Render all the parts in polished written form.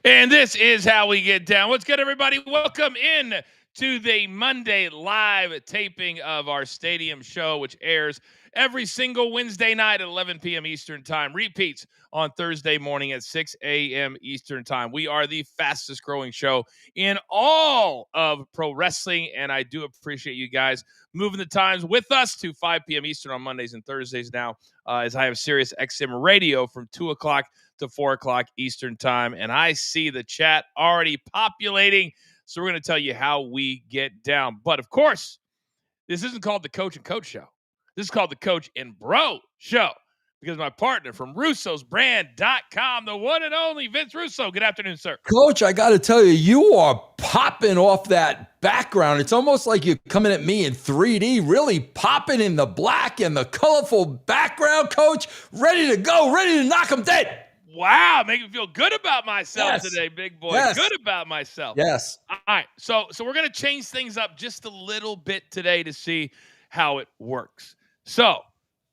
And this is how we get down. What's good, everybody? Welcome in to the Monday live taping of our stadium show, which airs every single Wednesday night at 11 p.m. Eastern Time. Repeats on Thursday morning at 6 a.m. Eastern Time. We are the fastest growing show in all of pro wrestling, and I do appreciate you guys moving the times with us to 5 p.m. Eastern on Mondays and Thursdays now, as I have Sirius XM Radio from 2 o'clock to 4 o'clock Eastern Time. And I see the chat already populating. So we're going to tell you how we get down. But of course, this isn't called the Coach and Coach Show. This is called the Coach and Bro Show. Because my partner from Russo'sBrand.com, the one and only Vince Russo. Good afternoon, sir. Coach, I got to tell you, you are popping off that background. It's almost like you're coming at me in 3D, really popping in the black and the colorful background, Coach. Ready to go, ready to knock them dead. Wow, make me feel good about myself today, big boy. Yes. Good about myself. Yes. All right, so we're going to change things up just a little bit today to see how it works. So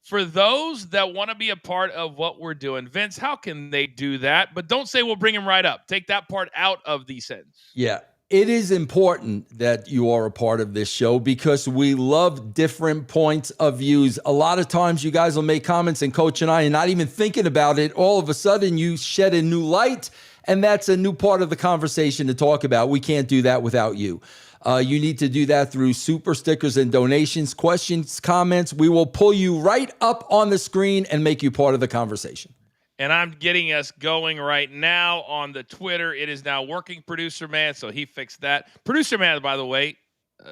for those that want to be a part of what we're doing, Vince, how can they do that? But don't say we'll bring him right up. Take that part out of the sentence. Yeah. It is important that you are a part of this show because we love different points of views. A lot of times you guys will make comments and Coach and I are not even thinking about it. All of a sudden you shed a new light, and that's a new part of the conversation to talk about. We can't do that without you. You need to do that through super stickers and donations, questions, comments. We will pull you right up on the screen and make you part of the conversation. And I'm getting us going right now on the Twitter. It is now working, Producer Man, so he fixed that. Producer Man, by the way,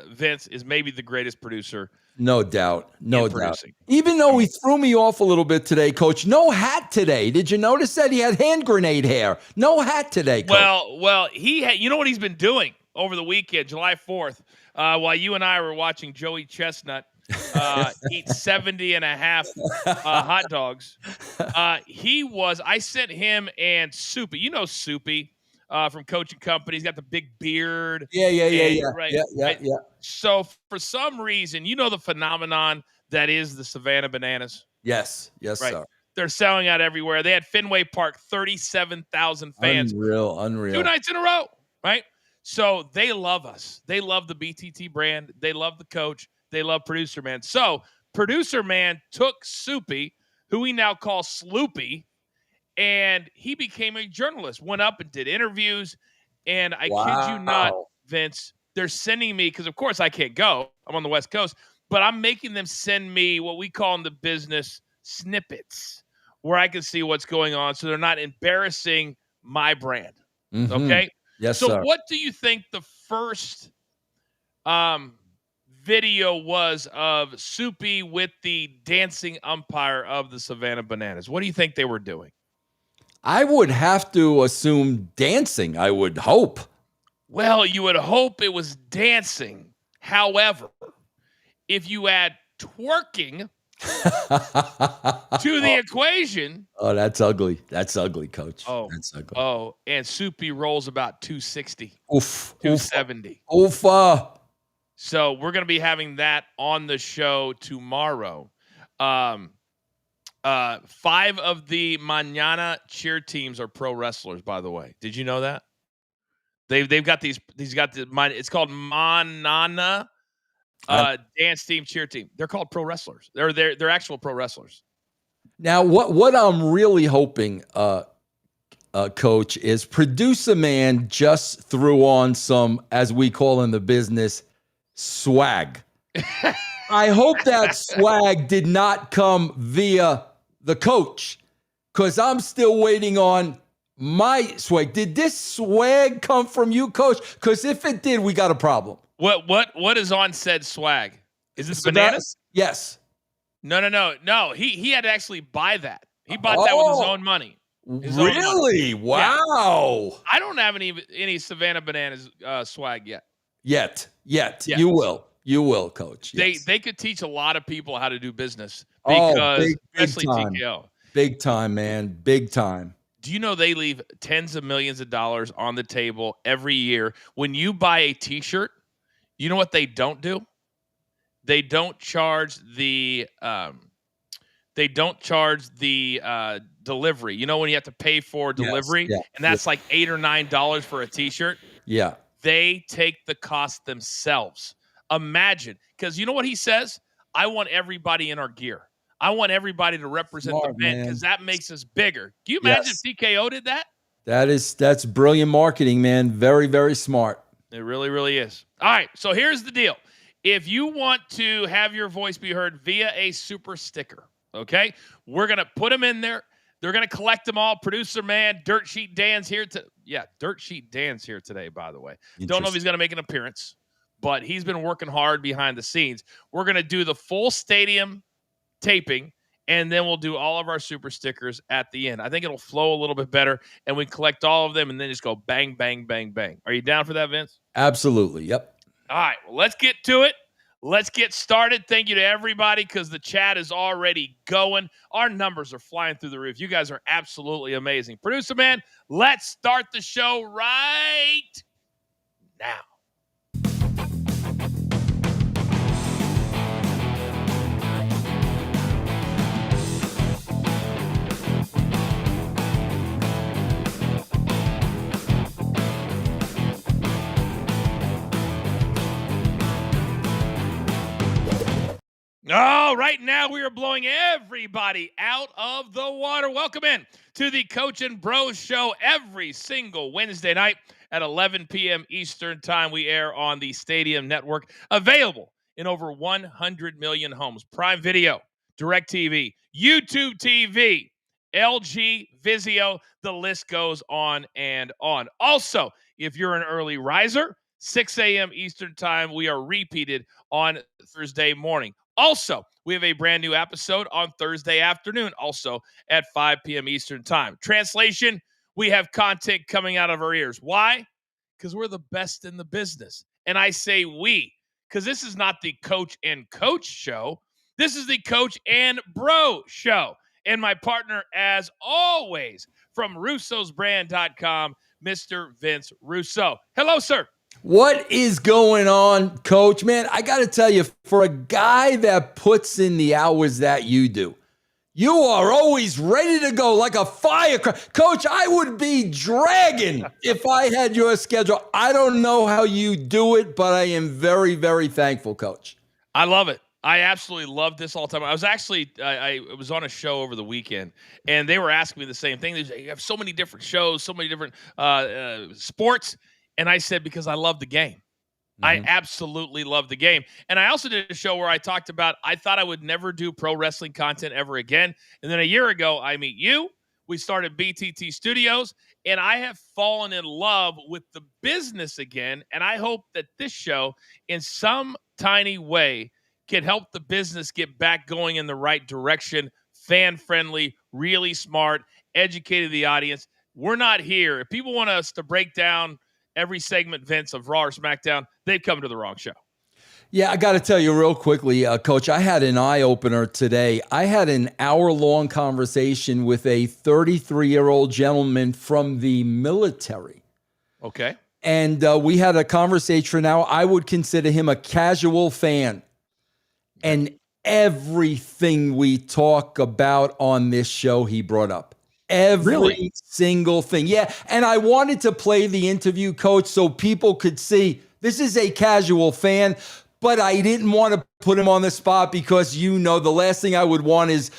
Vince, is maybe the greatest producer. No doubt. No doubt. Producing. Even though he threw me off a little bit today, Coach, no hat today. Did you notice that? He had hand grenade hair. No hat today, Coach. Well, he had, you know what he's been doing over the weekend, July 4th, while you and I were watching Joey Chestnut eat 70 and a half hot dogs. I sent him and Soupy. You know Soupy from Coach and Company. He's got the big beard. Yeah. Right. Yeah. So for some reason, you know the phenomenon that is the Savannah Bananas? Yes, right. Sir. They're selling out everywhere. They had Fenway Park, 37,000 fans. Unreal. 2 nights in a row, right? So they love us. They love the BTT brand. They love the coach. They love Producer Man. So Producer Man took Soupy, who we now call Sloopy, and he became a journalist, went up and did interviews. And I kid you not, Vince, they're sending me, because of course I can't go. I'm on the West Coast, but I'm making them send me what we call in the business snippets where I can see what's going on so they're not embarrassing my brand. Mm-hmm. Okay? Yes, so sir. What do you think the first video was of Soupy with the dancing umpire of the Savannah Bananas? What do you think they were doing? I would have to assume dancing, I would hope. Well, you would hope it was dancing. However, if you add twerking to the equation. Oh, that's ugly. That's ugly, Coach. Oh, that's ugly. Oh, and Soupy rolls about 260. Oof. 270. Oof. So we're going to be having that on the show tomorrow. 5 of the Mañana cheer teams are pro wrestlers, by the way. Did you know that? They've got these got the it's called Mañana dance team, cheer team. They're called pro wrestlers. They're actual pro wrestlers. Now, what I'm really hoping, Coach, is Producer Man just threw on some, as we call in the business, swag. I hope that swag did not come via the coach, because I'm still waiting on my swag. Did this swag come from you, Coach? Because if it did, we got a problem. What is on said swag? Is this bananas? Yes. No. He had to actually buy that. He bought that with his own money. Really? Wow. Yeah. I don't have any Savannah Bananas swag yet. Yet. You will, Coach. Yes. They could teach a lot of people how to do business because especially TKO. Big time, man. Big time. Do you know they leave tens of millions of dollars on the table every year? When you buy a T-shirt, you know what they don't do? They don't charge the they don't charge the delivery. You know, when you have to pay for delivery, and that's like $8 or $9 for a T-shirt. Yeah. They take the cost themselves. Imagine, because you know what he says? I want everybody in our gear. I want everybody to represent the band because that makes us bigger. Can you imagine if TKO did that? That's brilliant marketing, man. Very, very smart. It really, really is. All right, so here's the deal. If you want to have your voice be heard via a super sticker, okay, we're going to put them in there. They're going to collect them all. Producer man, Dirt Sheet Dan's here. Dirt Sheet Dan's here today, by the way. Don't know if he's going to make an appearance, but he's been working hard behind the scenes. We're going to do the full stadium taping, and then we'll do all of our super stickers at the end. I think it'll flow a little bit better, and we collect all of them and then just go bang, bang, bang, bang. Are you down for that, Vince? Absolutely. Yep. All right, well, let's get to it. Let's get started. Thank you to everybody because the chat is already going. Our numbers are flying through the roof. You guys are absolutely amazing. Producer man, let's start the show right now. Oh, right now we are blowing everybody out of the water. Welcome in to the Coach and Bros Show every single Wednesday night at 11 p.m. Eastern Time. We air on the Stadium Network, available in over 100 million homes. Prime Video, DirecTV, YouTube TV, LG, Vizio, the list goes on and on. Also, if you're an early riser, 6 a.m. Eastern Time, we are repeated on Thursday morning. Also, we have a brand new episode on Thursday afternoon, also at 5 p.m. Eastern Time. Translation, we have content coming out of our ears. Why? Because we're the best in the business. And I say we, because this is not the Coach and Coach show. This is the Coach and Bro show. And my partner, as always, from russosbrand.com, Mr. Vince Russo. Hello, sir. What is going on, Coach? Man, I got to tell you, for a guy that puts in the hours that you do, you are always ready to go like a firecracker. Coach, I would be dragging if I had your schedule. I don't know how you do it, but I am very, very thankful, Coach. I love it. I absolutely love this all the time. I was actually, I was on a show over the weekend, and they were asking me the same thing. They say, you have so many different shows, so many different sports. And I said, because I love the game. Mm-hmm. I absolutely love the game. And I also did a show where I talked about, I thought I would never do pro wrestling content ever again. And then a year ago, I meet you. We started BTT Studios, and I have fallen in love with the business again. And I hope that this show, in some tiny way, can help the business get back going in the right direction, fan-friendly, really smart, educated the audience. We're not here. If people want us to break down every segment, Vince, of Raw or SmackDown, they've come to the wrong show. Yeah, I got to tell you real quickly, Coach, I had an eye-opener today. I had an hour-long conversation with a 33-year-old gentleman from the military. Okay. And we had a conversation. Now, I would consider him a casual fan. And everything we talk about on this show, he brought up. Every single thing. Yeah. And I wanted to play the interview, Coach, so people could see this is a casual fan, but I didn't want to put him on the spot because, the last thing I would want is,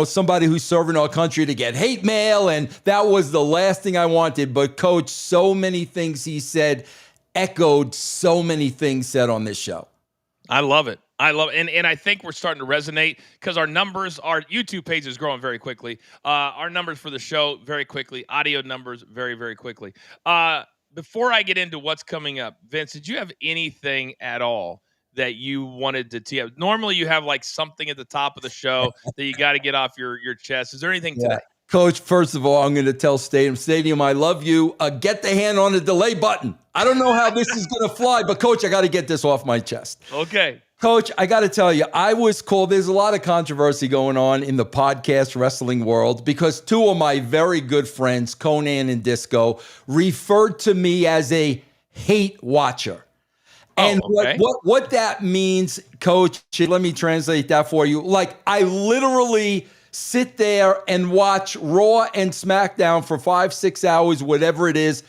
somebody who's serving our country to get hate mail. And that was the last thing I wanted. But Coach, so many things he said echoed so many things said on this show. I love it. And I think we're starting to resonate because our numbers, our YouTube page is growing very quickly. Our numbers for the show very quickly. Audio numbers very, very quickly. Before I get into what's coming up, Vince, did you have anything at all that you wanted to tee up? Normally you have like something at the top of the show that you got to get off your chest. Is there anything today? Coach, first of all, I'm going to tell Stadium, I love you. Get the hand on the delay button. I don't know how this is going to fly, but Coach, I got to get this off my chest. Okay. Coach, I got to tell you, I was called, there's a lot of controversy going on in the podcast wrestling world because two of my very good friends, Conan and Disco, referred to me as a hate watcher. And what that means, Coach, let me translate that for you. Like, I literally sit there and watch Raw and SmackDown for 5-6 hours, whatever it is,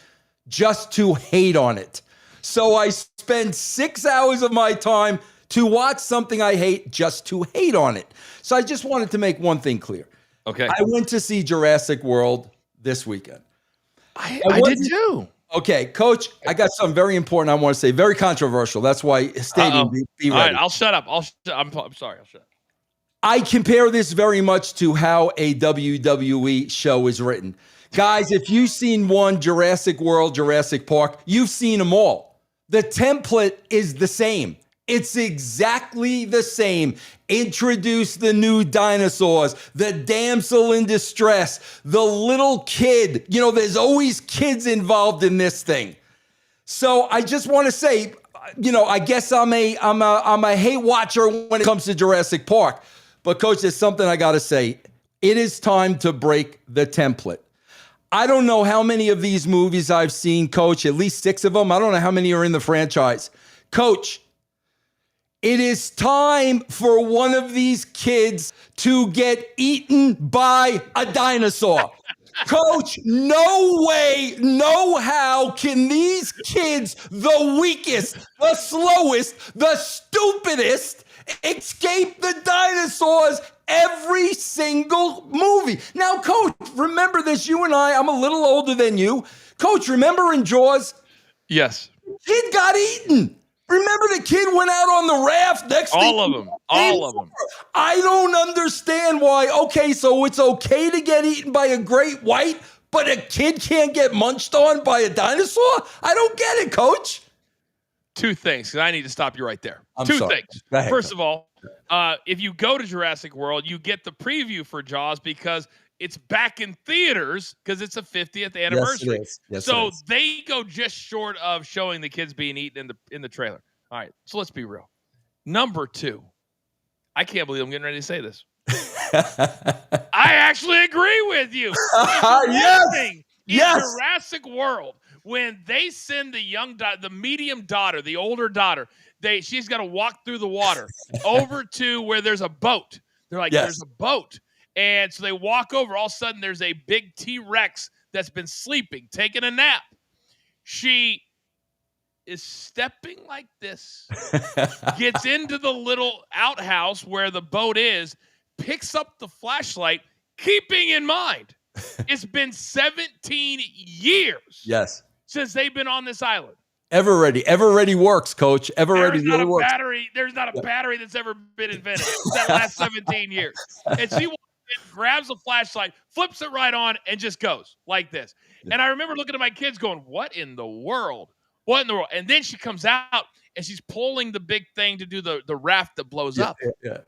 just to hate on it. So I spend 6 hours of my time to watch something I hate just to hate on it. So I just wanted to make one thing clear. Okay. I went to see Jurassic World this weekend. I did too. Okay, Coach, I got something very important I want to say. Very controversial. That's why Stadium, be ready. All right, I'll shut up. I'm sorry. I'll shut up. I compare this very much to how a WWE show is written. Guys, if you've seen one Jurassic World, Jurassic Park, you've seen them all. The template is the same. It's exactly the same. Introduce the new dinosaurs, the damsel in distress, the little kid. You know, there's always kids involved in this thing. So I just want to say, you know, I guess I'm a hate watcher when it comes to Jurassic Park. But Coach, there's something I got to say. It is time to break the template. I don't know how many of these movies I've seen, Coach, at least 6 of them. I don't know how many are in the franchise. Coach, it is time for one of these kids to get eaten by a dinosaur. Coach, no way, no how can these kids, the weakest, the slowest, the stupidest, escape the dinosaurs every single movie. Now, Coach, remember this, you and I'm a little older than you. Coach, remember in Jaws? Yes. Kid got eaten. Remember the kid went out on the raft next to all of them. I don't understand why. Okay, so it's okay to get eaten by a great white, but a kid can't get munched on by a dinosaur? I don't get it, Coach. 2 things, because I need to stop you right there. I'm 2 sorry. things. First of all, if you go to Jurassic World, you get the preview for Jaws because it's back in theaters because it's a 50th anniversary. Yes, so they go just short of showing the kids being eaten in the trailer. All right, so let's be real. Number 2, I can't believe I'm getting ready to say this. I actually agree with you. Yes. Jurassic World, when they send the medium daughter, the older daughter, she's got to walk through the water over to where there's a boat. They're like, there's a boat. And so they walk over. All of a sudden, there's a big T-Rex that's been sleeping, taking a nap. She is stepping like this, gets into the little outhouse where the boat is, picks up the flashlight, keeping in mind it's been 17 years since they've been on this island. Ever ready works, Coach. Ever ready really works. There's not a battery that's ever been invented that last 17 years. And she grabs a flashlight, flips it right on, and just goes like this. And I remember looking at my kids going, what in the world? What in the world? And then she comes out, and she's pulling the big thing to do the raft that blows up. Yeah.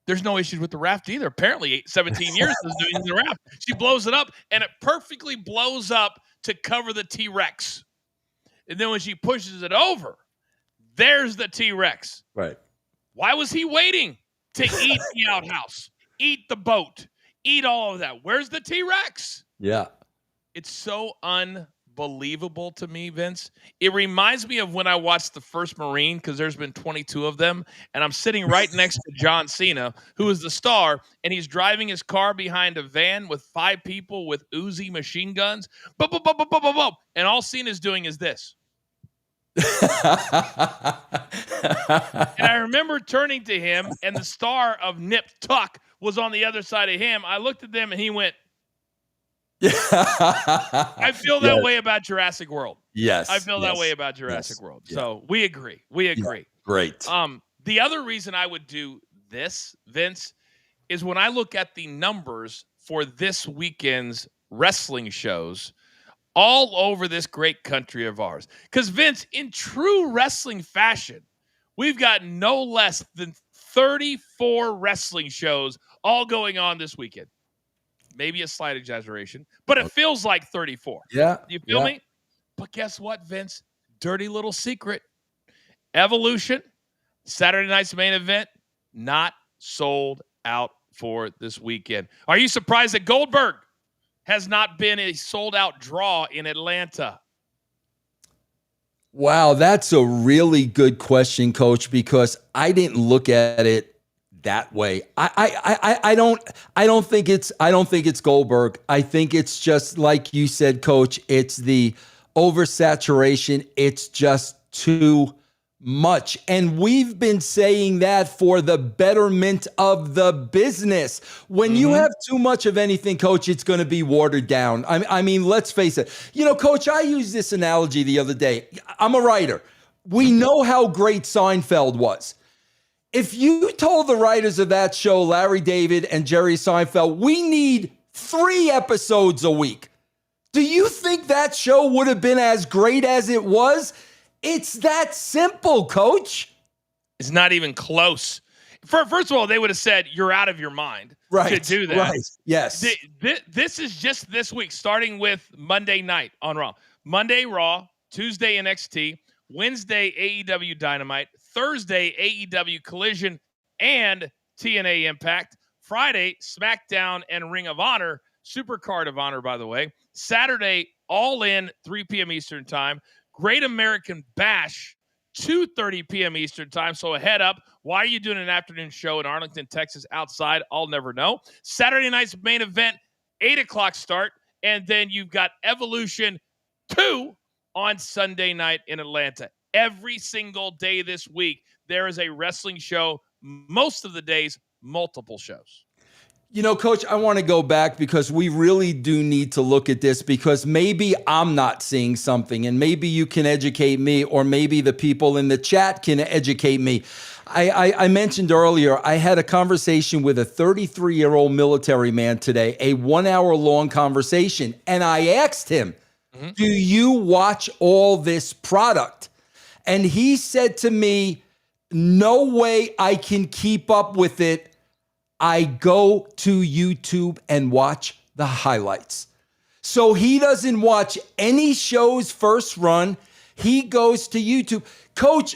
There's no issues with the raft either. Apparently, 17 years is doing the raft. She blows it up, and it perfectly blows up to cover the T-Rex. And then when she pushes it over, there's the T-Rex. Right. Why was he waiting to eat the outhouse, eat the boat, eat all of that? Where's the T-Rex? Yeah. It's so unbelievable to me, Vince. It reminds me of when I watched the first Marine, because there's been 22 of them, and I'm sitting right next to John Cena, who is the star, and he's driving his car behind a van with 5 people with Uzi machine guns. And all Cena's doing is this. And I remember turning to him, and the star of Nip Tuck was on the other side of him. I looked at them, and he went, I feel that way about Jurassic World. Yes. I feel that way about Jurassic World. So we agree. Yeah, great. The other reason I would do this, Vince, is when I look at the numbers for this weekend's wrestling shows all over this great country of ours. Because, Vince, in true wrestling fashion, we've got no less than 34 wrestling shows all going on this weekend. Maybe a slight exaggeration, but it feels like 34. Yeah. You feel me? But guess what, Vince? Dirty little secret. Evolution, Saturday night's main event, not sold out for this weekend. Are you surprised that Goldberg has not been a sold-out draw in Atlanta? Wow, that's a really good question, Coach, because I didn't look at it that way. I don't think it's Goldberg. I think it's just like you said, Coach. It's the oversaturation. It's just too much. And we've been saying that for the betterment of the business. When you have too much of anything, Coach, it's going to be watered down. I mean, let's face it. You know, Coach, I used this analogy the other day. I'm a writer. We know how great Seinfeld was. If you told the writers of that show, Larry David and Jerry Seinfeld, we need 3 episodes a week, do you think that show would have been as great as it was? It's that simple, Coach. It's not even close. First of all, they would have said, you're out of your mind to do that. Right, yes. This is just this week, starting with Monday night on Raw. Monday, Raw. Tuesday, NXT. Wednesday, AEW Dynamite. Thursday, AEW Collision and TNA Impact. Friday, SmackDown and Ring of Honor. Supercard of Honor, by the way. Saturday, All In, 3 p.m. Eastern Time. Great American Bash, 2:30 p.m. Eastern Time. So a head up. Why are you doing an afternoon show in Arlington, Texas outside? I'll never know. Saturday night's main event, 8 o'clock start. And then you've got Evolution 2 on Sunday night in Atlanta. Every single day this week, there is a wrestling show. Most of the days, multiple shows. You know, Coach, I want to go back because we really do need to look at this, because maybe I'm not seeing something and maybe you can educate me, or maybe the people in the chat can educate me. I mentioned earlier, I had a conversation with a 33-year-old military man today, a 1-hour-long conversation, and I asked him, do you watch all this product? And he said to me, no way I can keep up with it. I go to YouTube and watch the highlights. So he doesn't watch any shows first run. He goes to YouTube. Coach,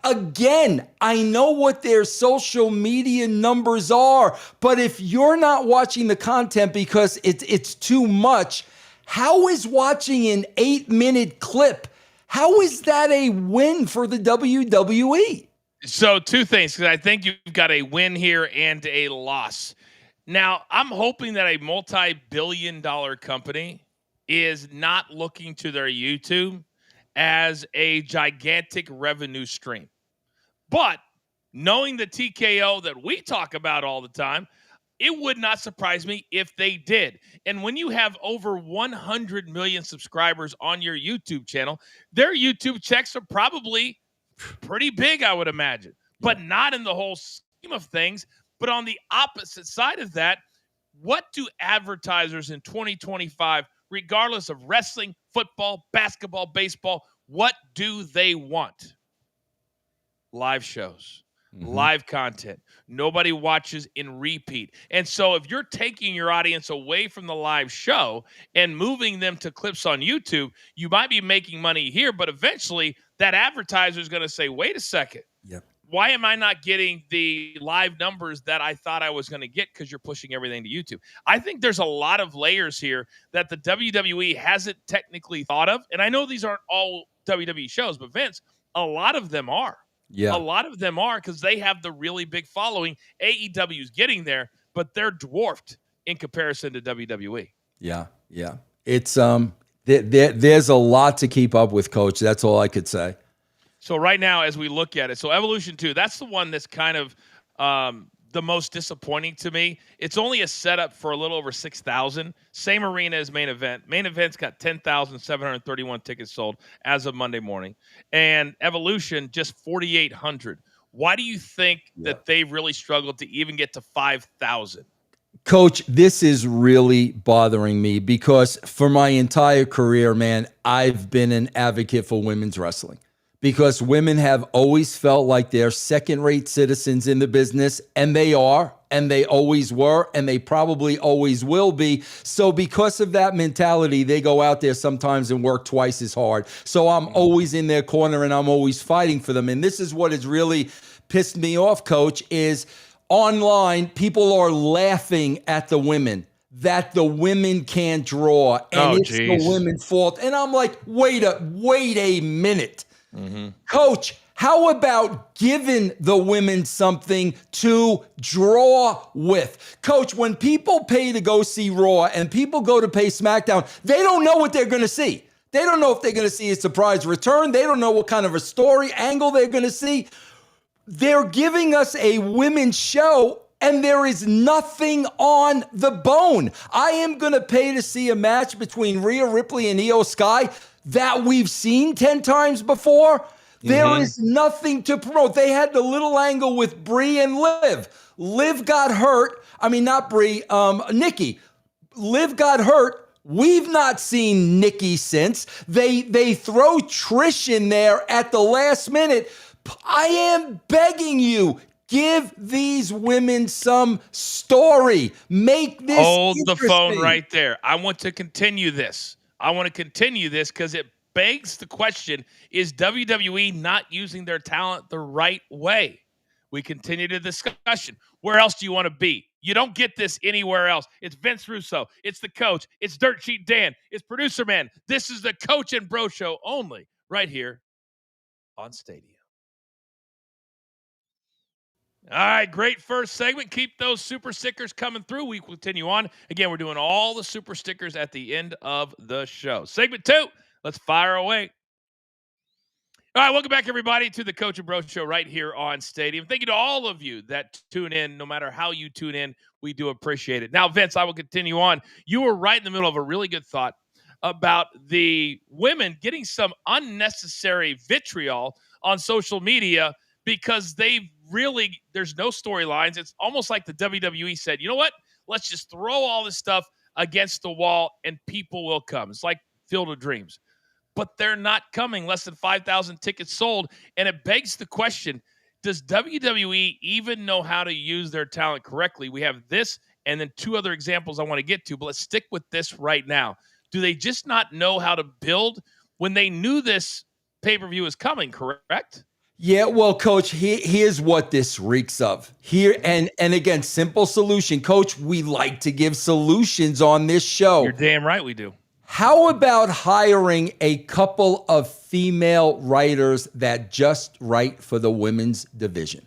again, I know what their social media numbers are, but if you're not watching the content because it's too much, how is watching an 8-minute clip, how is that a win for the WWE? So 2 things, because I think you've got a win here and a loss. Now, I'm hoping that a multi-billion-dollar company is not looking to their YouTube as a gigantic revenue stream. But knowing the TKO that we talk about all the time, it would not surprise me if they did. And when you have over 100 million subscribers on your YouTube channel, their YouTube checks are probably pretty big, I would imagine, but not in the whole scheme of things. But on the opposite side of that, what do advertisers in 2025, regardless of wrestling, football, basketball, baseball, what do they want? Live shows, live content. Nobody watches in repeat. And so if you're taking your audience away from the live show and moving them to clips on YouTube, you might be making money here, but eventually that advertiser is going to say, wait a second. Yep. Why am I not getting the live numbers that I thought I was going to get, because you're pushing everything to YouTube? I think there's a lot of layers here that the WWE hasn't technically thought of. And I know these aren't all WWE shows, but Vince, a lot of them are. Yeah. A lot of them are, because they have the really big following. AEW is getting there, but they're dwarfed in comparison to WWE. Yeah. Yeah. It's there's a lot to keep up with, Coach. That's all I could say. So right now, as we look at it, so Evolution 2, that's the one that's kind of the most disappointing to me. It's only a setup for a little over 6,000. Same arena as main event. Main event's got 10,731 tickets sold as of Monday morning. And Evolution, just 4,800. Why do you think that they've really struggled to even get to 5,000? Coach, this is really bothering me because for my entire career, man, I've been an advocate for women's wrestling. Because women have always felt like they're second-rate citizens in the business, and they are, and they always were, and they probably always will be. So because of that mentality, they go out there sometimes and work twice as hard. So I'm always in their corner, and I'm always fighting for them. And this is what has really pissed me off, Coach, is online, people are laughing at the women, that the women can't draw, and it's the women's fault. And I'm like, wait a minute. Coach, How about giving the women something to draw with? Coach, when people pay to go see Raw and people go to pay SmackDown, they don't know what they're going to see. They don't know if they're going to see a surprise return. They don't know what kind of a story angle they're going to see. They're giving us a women's show, and there is nothing on the bone. I am going to pay to see a match between Rhea Ripley and Io Sky that we've seen 10 times before. There is nothing to promote. They had the little angle with Brie and Liv. Liv got hurt. I mean, not Brie, Nikki. Liv got hurt. We've not seen Nikki since. They throw Trish in there at the last minute. I am begging you, give these women some story. Make this Hold the phone right there. I want to continue this. Because it begs the question, is WWE not using their talent the right way? We continue the discussion. Where else do you want to be? You don't get this anywhere else. It's Vince Russo. It's the coach. It's Dirt Sheet Dan. It's Producer Man. This is the Coach and Bro Show only right here on Stadium. All right, great first segment. Keep those super stickers coming through. We continue on. Again, we're doing all the super stickers at the end of the show. Segment 2, let's fire away. All right, welcome back, everybody, to the Coach and Bro Show right here on Stadium. Thank you to all of you that tune in. No matter how you tune in, we do appreciate it. Now, Vince, I will continue on. You were right in the middle of a really good thought about the women getting some unnecessary vitriol on social media because there's no storylines. It's almost like the WWE said, you know what? Let's just throw all this stuff against the wall and people will come. It's like Field of Dreams. But they're not coming. Less than 5,000 tickets sold. And it begs the question, does WWE even know how to use their talent correctly? We have this and then 2 other examples I want to get to, but let's stick with this right now. Do they just not know how to build when they knew this pay-per-view was coming, correct? Yeah, well, Coach, here's what this reeks of. Here and again, simple solution. Coach, we like to give solutions on this show. You're damn right we do. How about hiring a couple of female writers that just write for the women's division?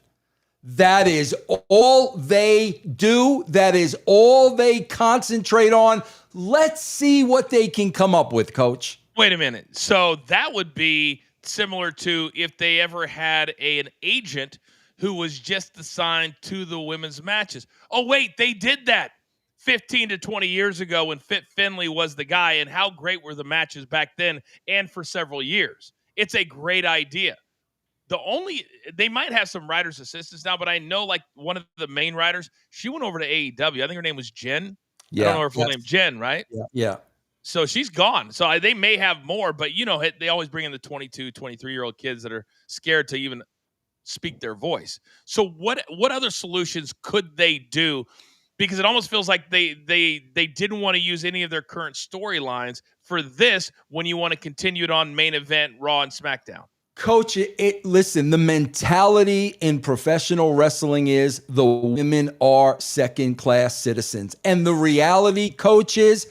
That is all they do. That is all they concentrate on. Let's see what they can come up with, Coach. Wait a minute. So that would be similar to if they ever had an agent who was just assigned to the women's matches. Oh, wait, they did that 15 to 20 years ago when Fit Finlay was the guy, and how great were the matches back then and for several years. It's a great idea. They might have some writers' assistants now, but I know like one of the main writers, she went over to AEW. I think her name was Jen. Yeah, I don't know her full name, Jen, right? Yeah. So she's gone. So they may have more, but they always bring in the 22, 23-year-old kids that are scared to even speak their voice. So what other solutions could they do? Because it almost feels like they didn't want to use any of their current storylines for this when you want to continue it on main event, Raw and SmackDown. Coach, listen, the mentality in professional wrestling is the women are second-class citizens. And the reality, Coach, is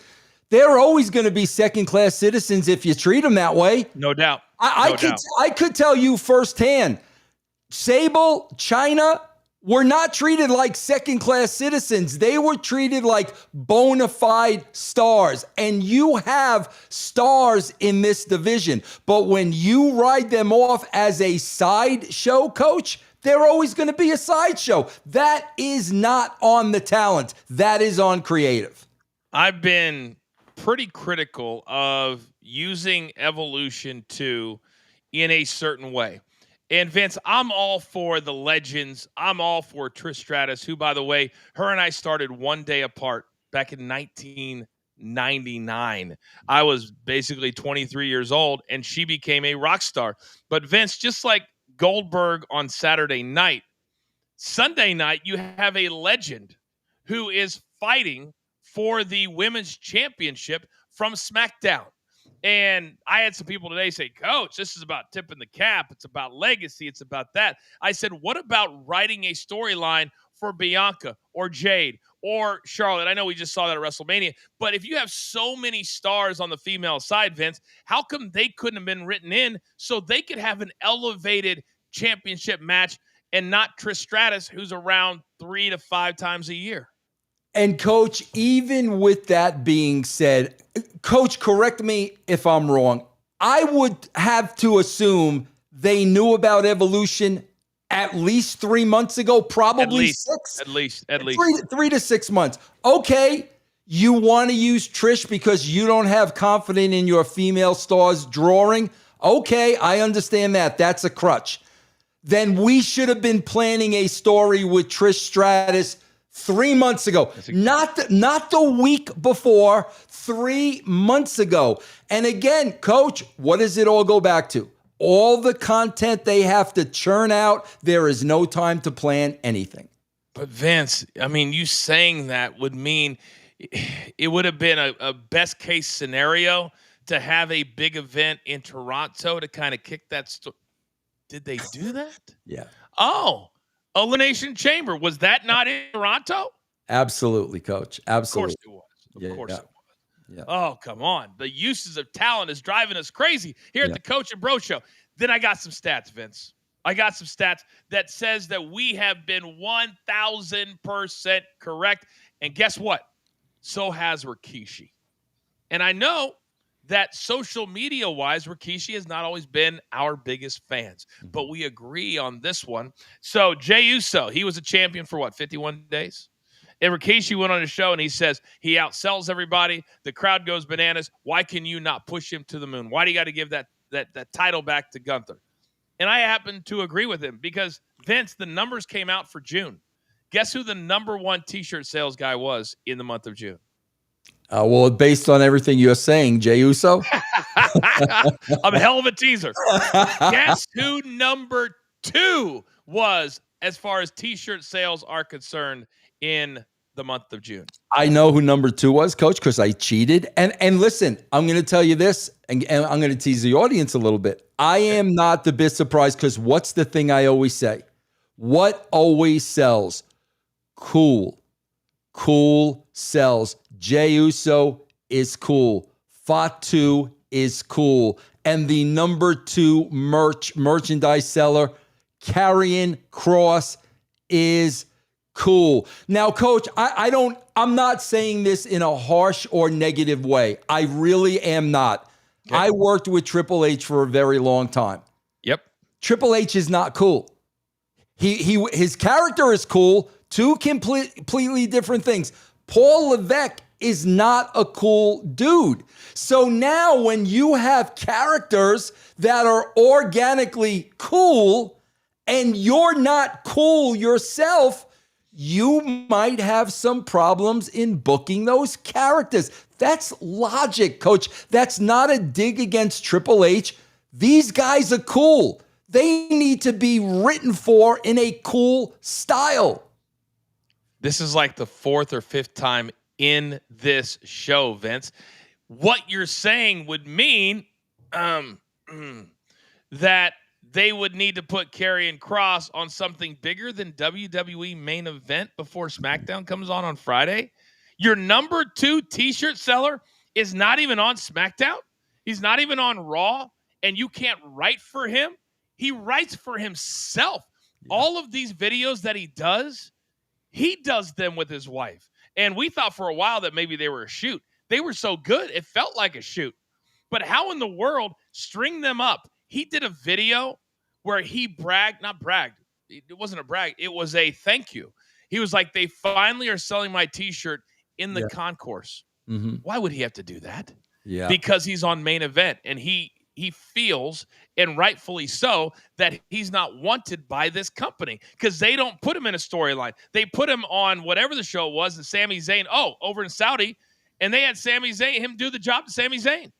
they're always going to be second-class citizens if you treat them that way. No doubt. I could tell you firsthand, Sable, China were not treated like second-class citizens. They were treated like bona fide stars. And you have stars in this division. But when you ride them off as a sideshow, Coach, they're always going to be a sideshow. That is not on the talent. That is on creative. I've been pretty critical of using Evolution 2 in a certain way. And Vince, I'm all for the legends. I'm all for Trish Stratus, who, by the way, her and I started one day apart back in 1999. I was basically 23 years old, and she became a rock star. But Vince, just like Goldberg on Saturday night, Sunday night, you have a legend who is fighting for the women's championship from SmackDown. And I had some people today say, Coach, this is about tipping the cap. It's about legacy. It's about that. I said, what about writing a storyline for Bianca or Jade or Charlotte? I know we just saw that at WrestleMania. But if you have so many stars on the female side, Vince, how come they couldn't have been written in so they could have an elevated championship match and not Trish Stratus, who's around 3 to 5 times a year. And Coach, even with that being said, Coach, correct me if I'm wrong. I would have to assume they knew about Evolution at least 3 months ago, probably six. At least. 3 to 6 months. Okay, you want to use Trish because you don't have confidence in your female stars drawing. Okay, I understand that. That's a crutch. Then we should have been planning a story with Trish Stratus 3 months ago, not the week before, 3 months ago. And again, Coach, what does it all go back to? All the content they have to churn out. There is no time to plan anything. But Vince, I mean, you saying that would mean it would have been a best case scenario to have a big event in Toronto to kind of kick that story. Did they do that? Yeah. Oh, Elimination Chamber. Was that not in Toronto? Absolutely, Coach. Absolutely. Of course it was. Of course it was. Yeah. Oh, come on. The uses of talent is driving us crazy here at the Coach and Bro Show. Then I got some stats, Vince. I got some stats that says that we have been 1,000% correct. And guess what? So has Rikishi. And I know that social media-wise, Rikishi has not always been our biggest fans. But we agree on this one. So Jey Uso, he was a champion for what, 51 days? And Rikishi went on his show and he says he outsells everybody. The crowd goes bananas. Why can you not push him to the moon? Why do you got to give that title back to Gunther? And I happen to agree with him because, Vince, the numbers came out for June. Guess who the number one T-shirt sales guy was in the month of June? Well, based on everything you're saying, Jey Uso. I'm a hell of a teaser. Guess who number 2 was as far as T-shirt sales are concerned in the month of June? I know who number 2 was, Coach, because I cheated. And listen, I'm going to tell you this, and I'm going to tease the audience a little bit. I am not the bit surprised because what's the thing I always say? What always sells? Cool. Cool sells. Jey Uso is cool. Fatu is cool. And the number 2 merchandise seller, Karrion Kross, is cool. Now, Coach, I'm not saying this in a harsh or negative way. I really am not. Okay. I worked with Triple H for a very long time. Yep. Triple H is not cool. His character is cool. 2 completely different things. Paul Levesque is not a cool dude. So now when you have characters that are organically cool and you're not cool yourself, you might have some problems in booking those characters. That's logic, Coach. That's not a dig against Triple H. These guys are cool. They need to be written for in a cool style. This is like the 4th or 5th time in this show, Vince. What you're saying would mean that they would need to put Karrion Kross on something bigger than WWE main event before SmackDown comes on Friday. Your number 2 T-shirt seller is not even on SmackDown. He's not even on Raw, and you can't write for him. He writes for himself. Yeah. All of these videos that he does them with his wife. And we thought for a while that maybe they were a shoot. They were so good, it felt like a shoot. But how in the world string them up? He did a video where he not bragged. It wasn't a brag. It was a thank you. He was like, they finally are selling my T-shirt in the concourse. Mm-hmm. Why would he have to do that? Yeah. Because he's on main event and he feels, and rightfully so, that he's not wanted by this company because they don't put him in a storyline. They put him on whatever the show was, and Sami Zayn, over in Saudi, and they had him do the job to Sami Zayn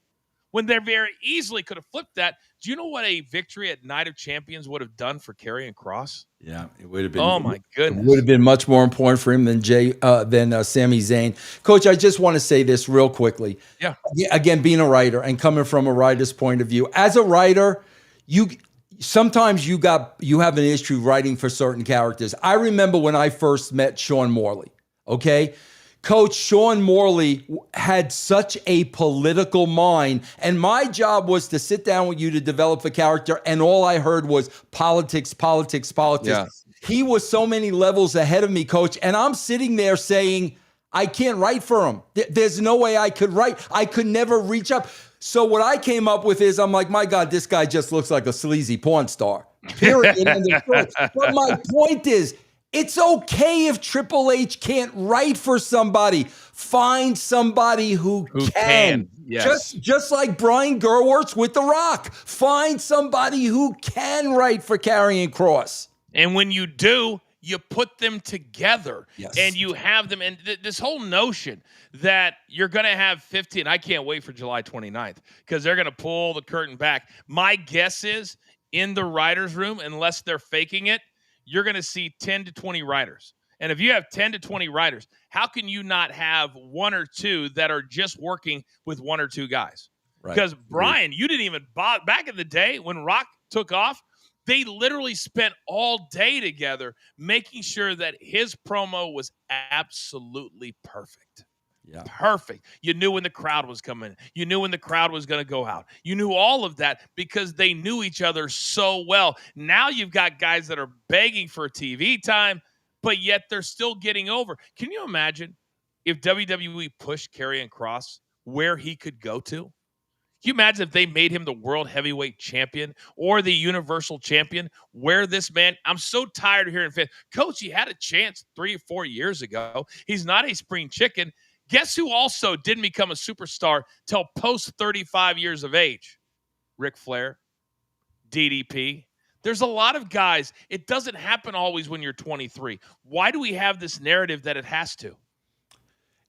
when they very easily could have flipped that. Do you know what a victory at Night of Champions would have done for Karrion Kross? Yeah, it would have been. Oh my goodness, it would have been much more important for him than Sami Zayn. Coach, I just want to say this real quickly. Yeah. Again, being a writer and coming from a writer's point of view, as a writer, sometimes you have an issue writing for certain characters. I remember when I first met Sean Morley. Okay, Coach Sean Morley had such a political mind, and my job was to sit down with you to develop a character, and all I heard was politics, politics, politics. Yeah. He was so many levels ahead of me, Coach, and I'm sitting there saying, I can't write for him. There's no way I could write. I could never reach up. So what I came up with is, I'm like, my God, this guy just looks like a sleazy porn star. Period. But my point is, it's okay if Triple H can't write for somebody. Find somebody who can. Yes. Just like Brian Gerwertz with The Rock. Find somebody who can write for Karrion Kross. And when you do, you put them together. Yes. And you have them. And this whole notion that you're going to have 15, I can't wait for July 29th because they're going to pull the curtain back. My guess is in the writer's room, unless they're faking it, you're going to see 10 to 20 writers. And if you have 10 to 20 writers, how can you not have one or two that are just working with one or two guys? Right. Because Brian, you didn't even bother. Back in the day when Rock took off, they literally spent all day together making sure that his promo was absolutely perfect. Yeah. Perfect. You knew when the crowd was coming. You knew when the crowd was going to go out. You knew all of that because they knew each other so well. Now you've got guys that are begging for TV time, but yet they're still getting over. Can you imagine if WWE pushed Karrion Kross where he could go to? Can you imagine if they made him the world heavyweight champion or the universal champion? Where this man, I'm so tired of hearing fans. Coach, he had a chance 3 or 4 years ago. He's not a spring chicken. Guess who also didn't become a superstar till post 35 years of age? Ric Flair, DDP. There's a lot of guys. It doesn't happen always when you're 23. Why do we have this narrative that it has to?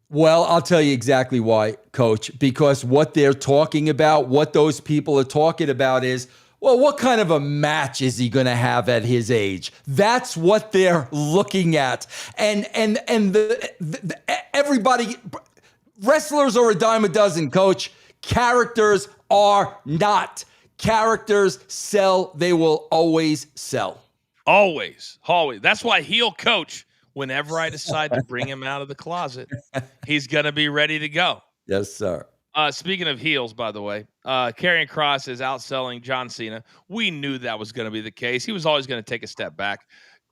Well, I'll tell you exactly why, Coach, because what they're talking about, what those people are talking about is, well, what kind of a match is he going to have at his age? That's what they're looking at. And everybody, wrestlers are a dime a dozen, Coach. Characters are not. Characters sell. They will always sell. Always. Always. That's why heel Coach, whenever I decide to bring him out of the closet, he's going to be ready to go. Yes, sir. Speaking of heels, by the way, Karrion Kross is outselling John Cena. We knew that was going to be the case. He was always going to take a step back.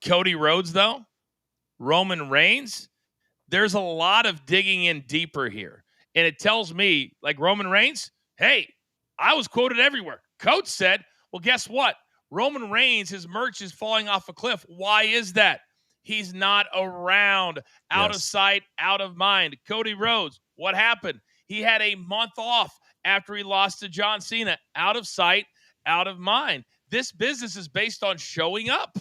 Cody Rhodes, though, Roman Reigns, there's a lot of digging in deeper here. And it tells me, like Roman Reigns, hey, I was quoted everywhere. Coach said, well, guess what? Roman Reigns, his merch is falling off a cliff. Why is that? He's not around. Out of sight, out of mind. Cody Rhodes, what happened? He had a month off after he lost to John Cena. Out of sight, out of mind. This business is based on showing up.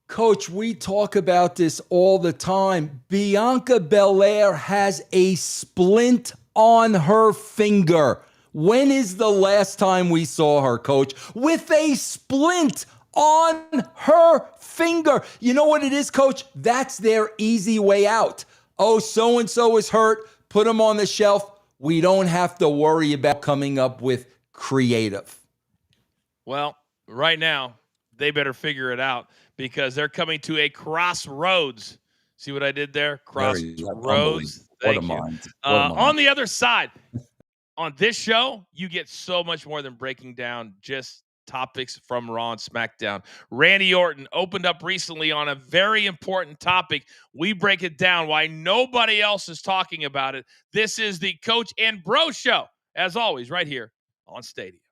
Coach, we talk about this all the time. Bianca Belair has a splint on her finger. When is the last time we saw her, Coach, with a splint on her finger? You know what it is, Coach? That's their easy way out. Oh, so-and-so is hurt. Put them on the shelf. We don't have to worry about coming up with creative. Well, right now, they better figure it out because they're coming to a crossroads. See what I did there? Crossroads. Thank you. On the other side, on this show, you get so much more than breaking down just topics from Raw and SmackDown. Randy Orton opened up recently on a very important topic. We break it down why nobody else is talking about it. This is the Coach and Bro Show, as always, right here on Stadium.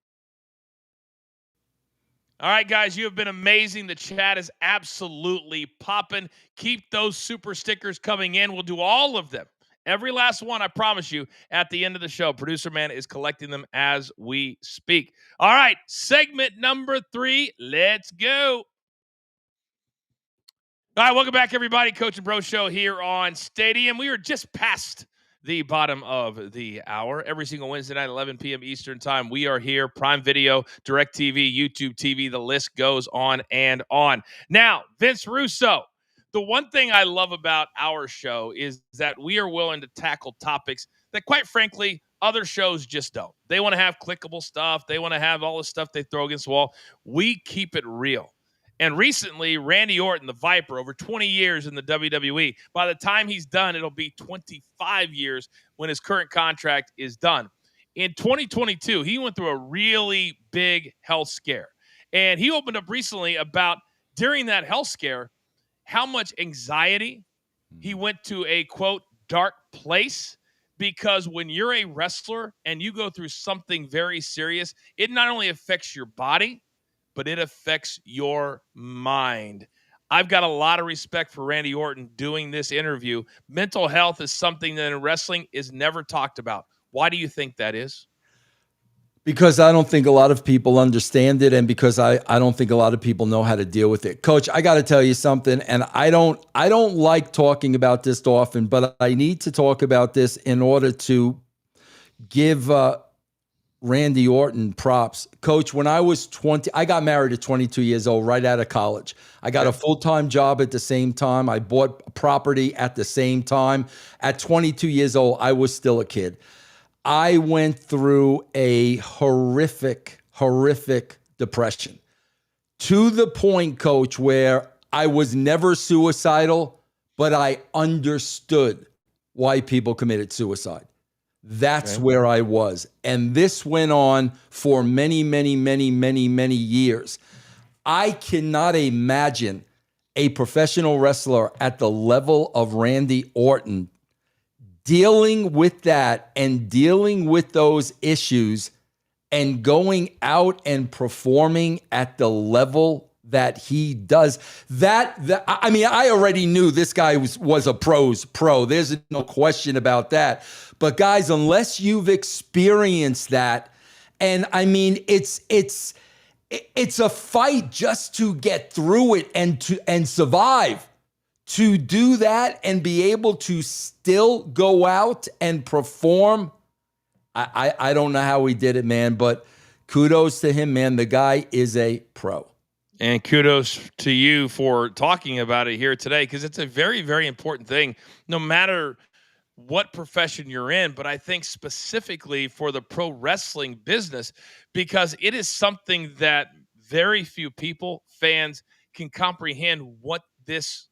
All right, guys, you have been amazing. The chat is absolutely popping. Keep those super stickers coming in. We'll do all of them. Every last one, I promise you, at the end of the show. Producer Man is collecting them as we speak. All right, segment number 3. Let's go. All right, welcome back, everybody. Coach and Bro Show here on Stadium. We are just past the bottom of the hour. Every single Wednesday night, 11 p.m. Eastern time, we are here. Prime Video, DirecTV, YouTube TV, the list goes on and on. Now, Vince Russo. The one thing I love about our show is that we are willing to tackle topics that, quite frankly, other shows just don't. They want to have clickable stuff. They want to have all the stuff they throw against the wall. We keep it real. And recently, Randy Orton, the Viper, over 20 years in the WWE. By the time he's done, it'll be 25 years when his current contract is done. In 2022, he went through a really big health scare. And he opened up recently about during that health scare, how much anxiety he went to a, quote, dark place. Because when you're a wrestler and you go through something very serious, it not only affects your body, but it affects your mind. I've got a lot of respect for Randy Orton doing this interview. Mental health is something that in wrestling is never talked about. Why do you think that is? Because I don't think a lot of people understand it, and because I don't think a lot of people know how to deal with it. Coach, I got to tell you something, and I don't like talking about this often, but I need to talk about this in order to give Randy Orton props. Coach, when I was 20, I got married at 22 years old, right out of college. I got a full-time job at the same time. I bought property at the same time. At 22 years old, I was still a kid. I went through a horrific depression to the point, Coach, where I was never suicidal, but I understood why people committed suicide. That's where I was. And this went on for many years. I cannot imagine a professional wrestler at the level of Randy Orton dealing with that and dealing with those issues and going out and performing at the level that he does. I mean, I already knew this guy was a pro's pro. There's no question about that. But guys, unless you've experienced that, and I mean, it's a fight just to get through it and survive. To do that and be able to still go out and perform, I don't know how he did it, man, but kudos to him, man. The guy is a pro. And kudos to you for talking about it here today, because it's a very, very important thing, no matter what profession you're in, but I think specifically for the pro wrestling business, because it is something that very few people, fans, can comprehend what this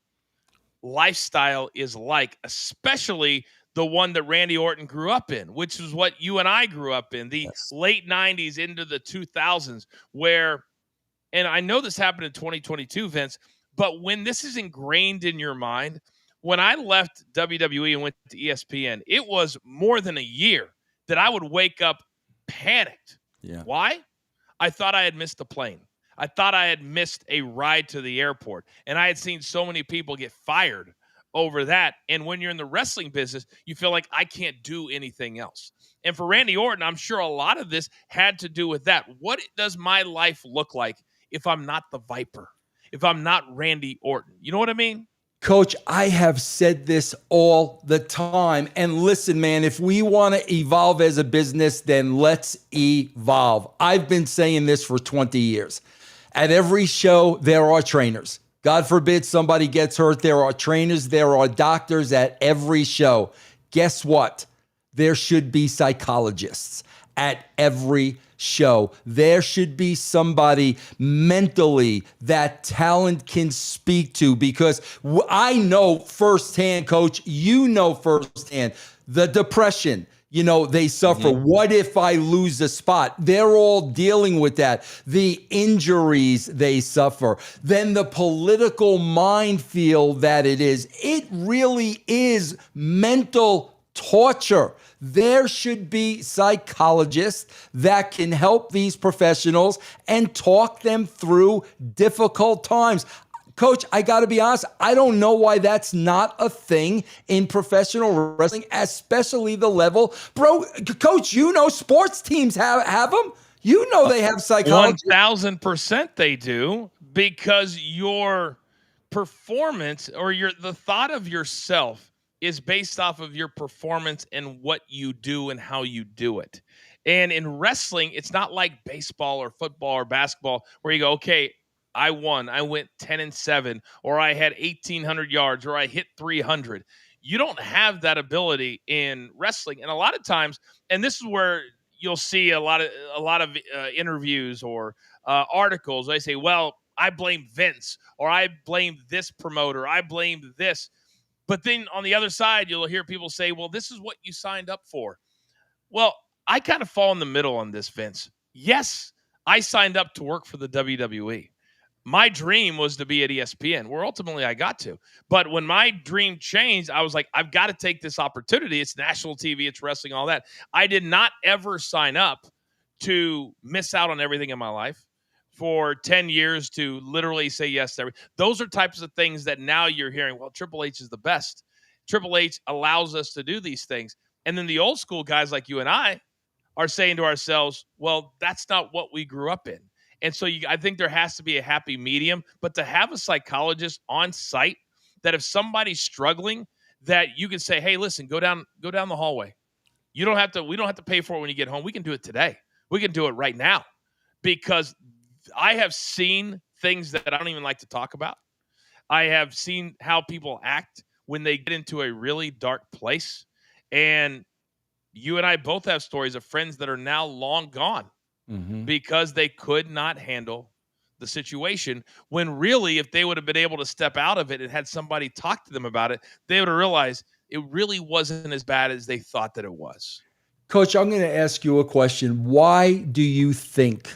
lifestyle is like, especially the one that Randy Orton grew up in, which is what you and I grew up in, the late 90s into the 2000s, where, and I know this happened in 2022, Vince, but when this is ingrained in your mind, when I left WWE and went to ESPN, it was more than a year that I would wake up panicked. Yeah. Why? I thought I had missed the plane. I thought I had missed a ride to the airport, and I had seen so many people get fired over that. And when you're in the wrestling business, you feel like I can't do anything else. And for Randy Orton, I'm sure a lot of this had to do with that. What does my life look like if I'm not the Viper, if I'm not Randy Orton? You know what I mean? Coach, I have said this all the time. And listen, man, if we want to evolve as a business, then let's evolve. I've been saying this for 20 years. At every show, there are trainers. God forbid somebody gets hurt. There are trainers. There are doctors at every show. Guess what? There should be psychologists at every show. There should be somebody mentally that talent can speak to, because I know firsthand, Coach, you know firsthand, the depression. You know, they suffer. Mm-hmm. What if I lose a spot? They're all dealing with that. The injuries they suffer. Then the political minefield that it is. It really is mental torture. There should be psychologists that can help these professionals and talk them through difficult times. Coach, I got to be honest, I don't know why that's not a thing in professional wrestling, especially the level. Bro, Coach, you know sports teams have them. You know they have psychologists. 1,000% they do, because your performance or the thought of yourself is based off of your performance and what you do and how you do it. And in wrestling, it's not like baseball or football or basketball where you go, okay, I won. I went 10-7, or I had 1,800 yards, or I hit 300. You don't have that ability in wrestling. And a lot of times, and this is where you'll see a lot of interviews or articles. They say, well, I blame Vince, or I blame this promoter, I blame this. But then on the other side, you'll hear people say, well, this is what you signed up for. Well, I kind of fall in the middle on this, Vince. Yes, I signed up to work for the WWE. My dream was to be at ESPN, where ultimately I got to. But when my dream changed, I was like, I've got to take this opportunity. It's national TV, it's wrestling, all that. I did not ever sign up to miss out on everything in my life for 10 years to literally say yes to everything. Those are types of things that now you're hearing, well, Triple H is the best. Triple H allows us to do these things. And then the old school guys like you and I are saying to ourselves, well, that's not what we grew up in. And so I think there has to be a happy medium, but to have a psychologist on site that if somebody's struggling, that you can say, hey, listen, go down the hallway. We don't have to pay for it when you get home. We can do it today. We can do it right now, because I have seen things that I don't even like to talk about. I have seen how people act when they get into a really dark place. And you and I both have stories of friends that are now long gone because they could not handle the situation, when really, if they would have been able to step out of it and had somebody talk to them about it, they would have realized it really wasn't as bad as they thought that it was. Coach, I'm going to ask you a question. Why do you think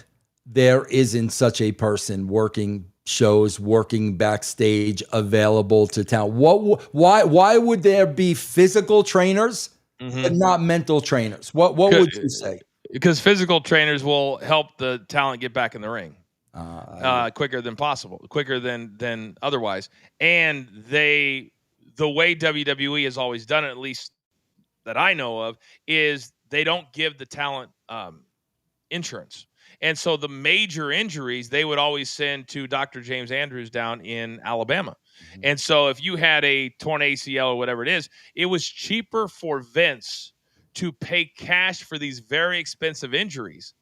there isn't such a person working shows, working backstage, available to town? Why would there be physical trainers but not mental trainers? What would you say? Because physical trainers will help the talent get back in the ring quicker than possible, quicker than otherwise. And the way WWE has always done it, at least that I know of, is they don't give the talent insurance. And so the major injuries, they would always send to Dr. James Andrews down in Alabama. And so if you had a torn ACL or whatever it is, it was cheaper for Vince to pay cash for these very expensive injuries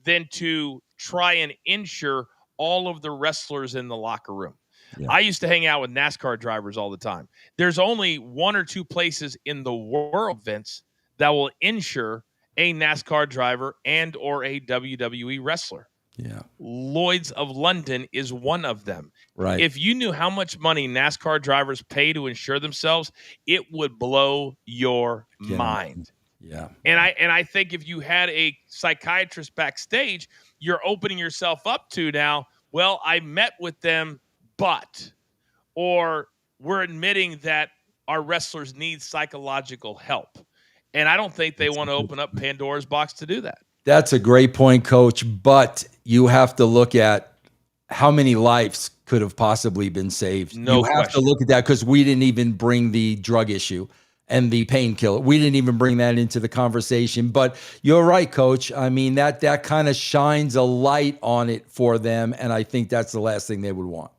than to try and insure all of the wrestlers in the locker room. Yeah. I used to hang out with NASCAR drivers all the time. There's only one or two places in the world, Vince, that will insure a NASCAR driver and or a WWE wrestler. Yeah. Lloyd's of London is one of them. Right. If you knew how much money NASCAR drivers pay to insure themselves, it would blow your mind. Yeah. And I think if you had a psychiatrist backstage, you're opening yourself up to now, well, I met with them, or we're admitting that our wrestlers need psychological help. And I don't think they want to open up Pandora's box to do that. That's a great point, Coach. But you have to look at how many lives could have possibly been saved. No question. You have to look at that, because we didn't even bring the drug issue and the painkiller. We didn't even bring that into the conversation. But you're right, Coach. I mean, that kind of shines a light on it for them. And I think that's the last thing they would want.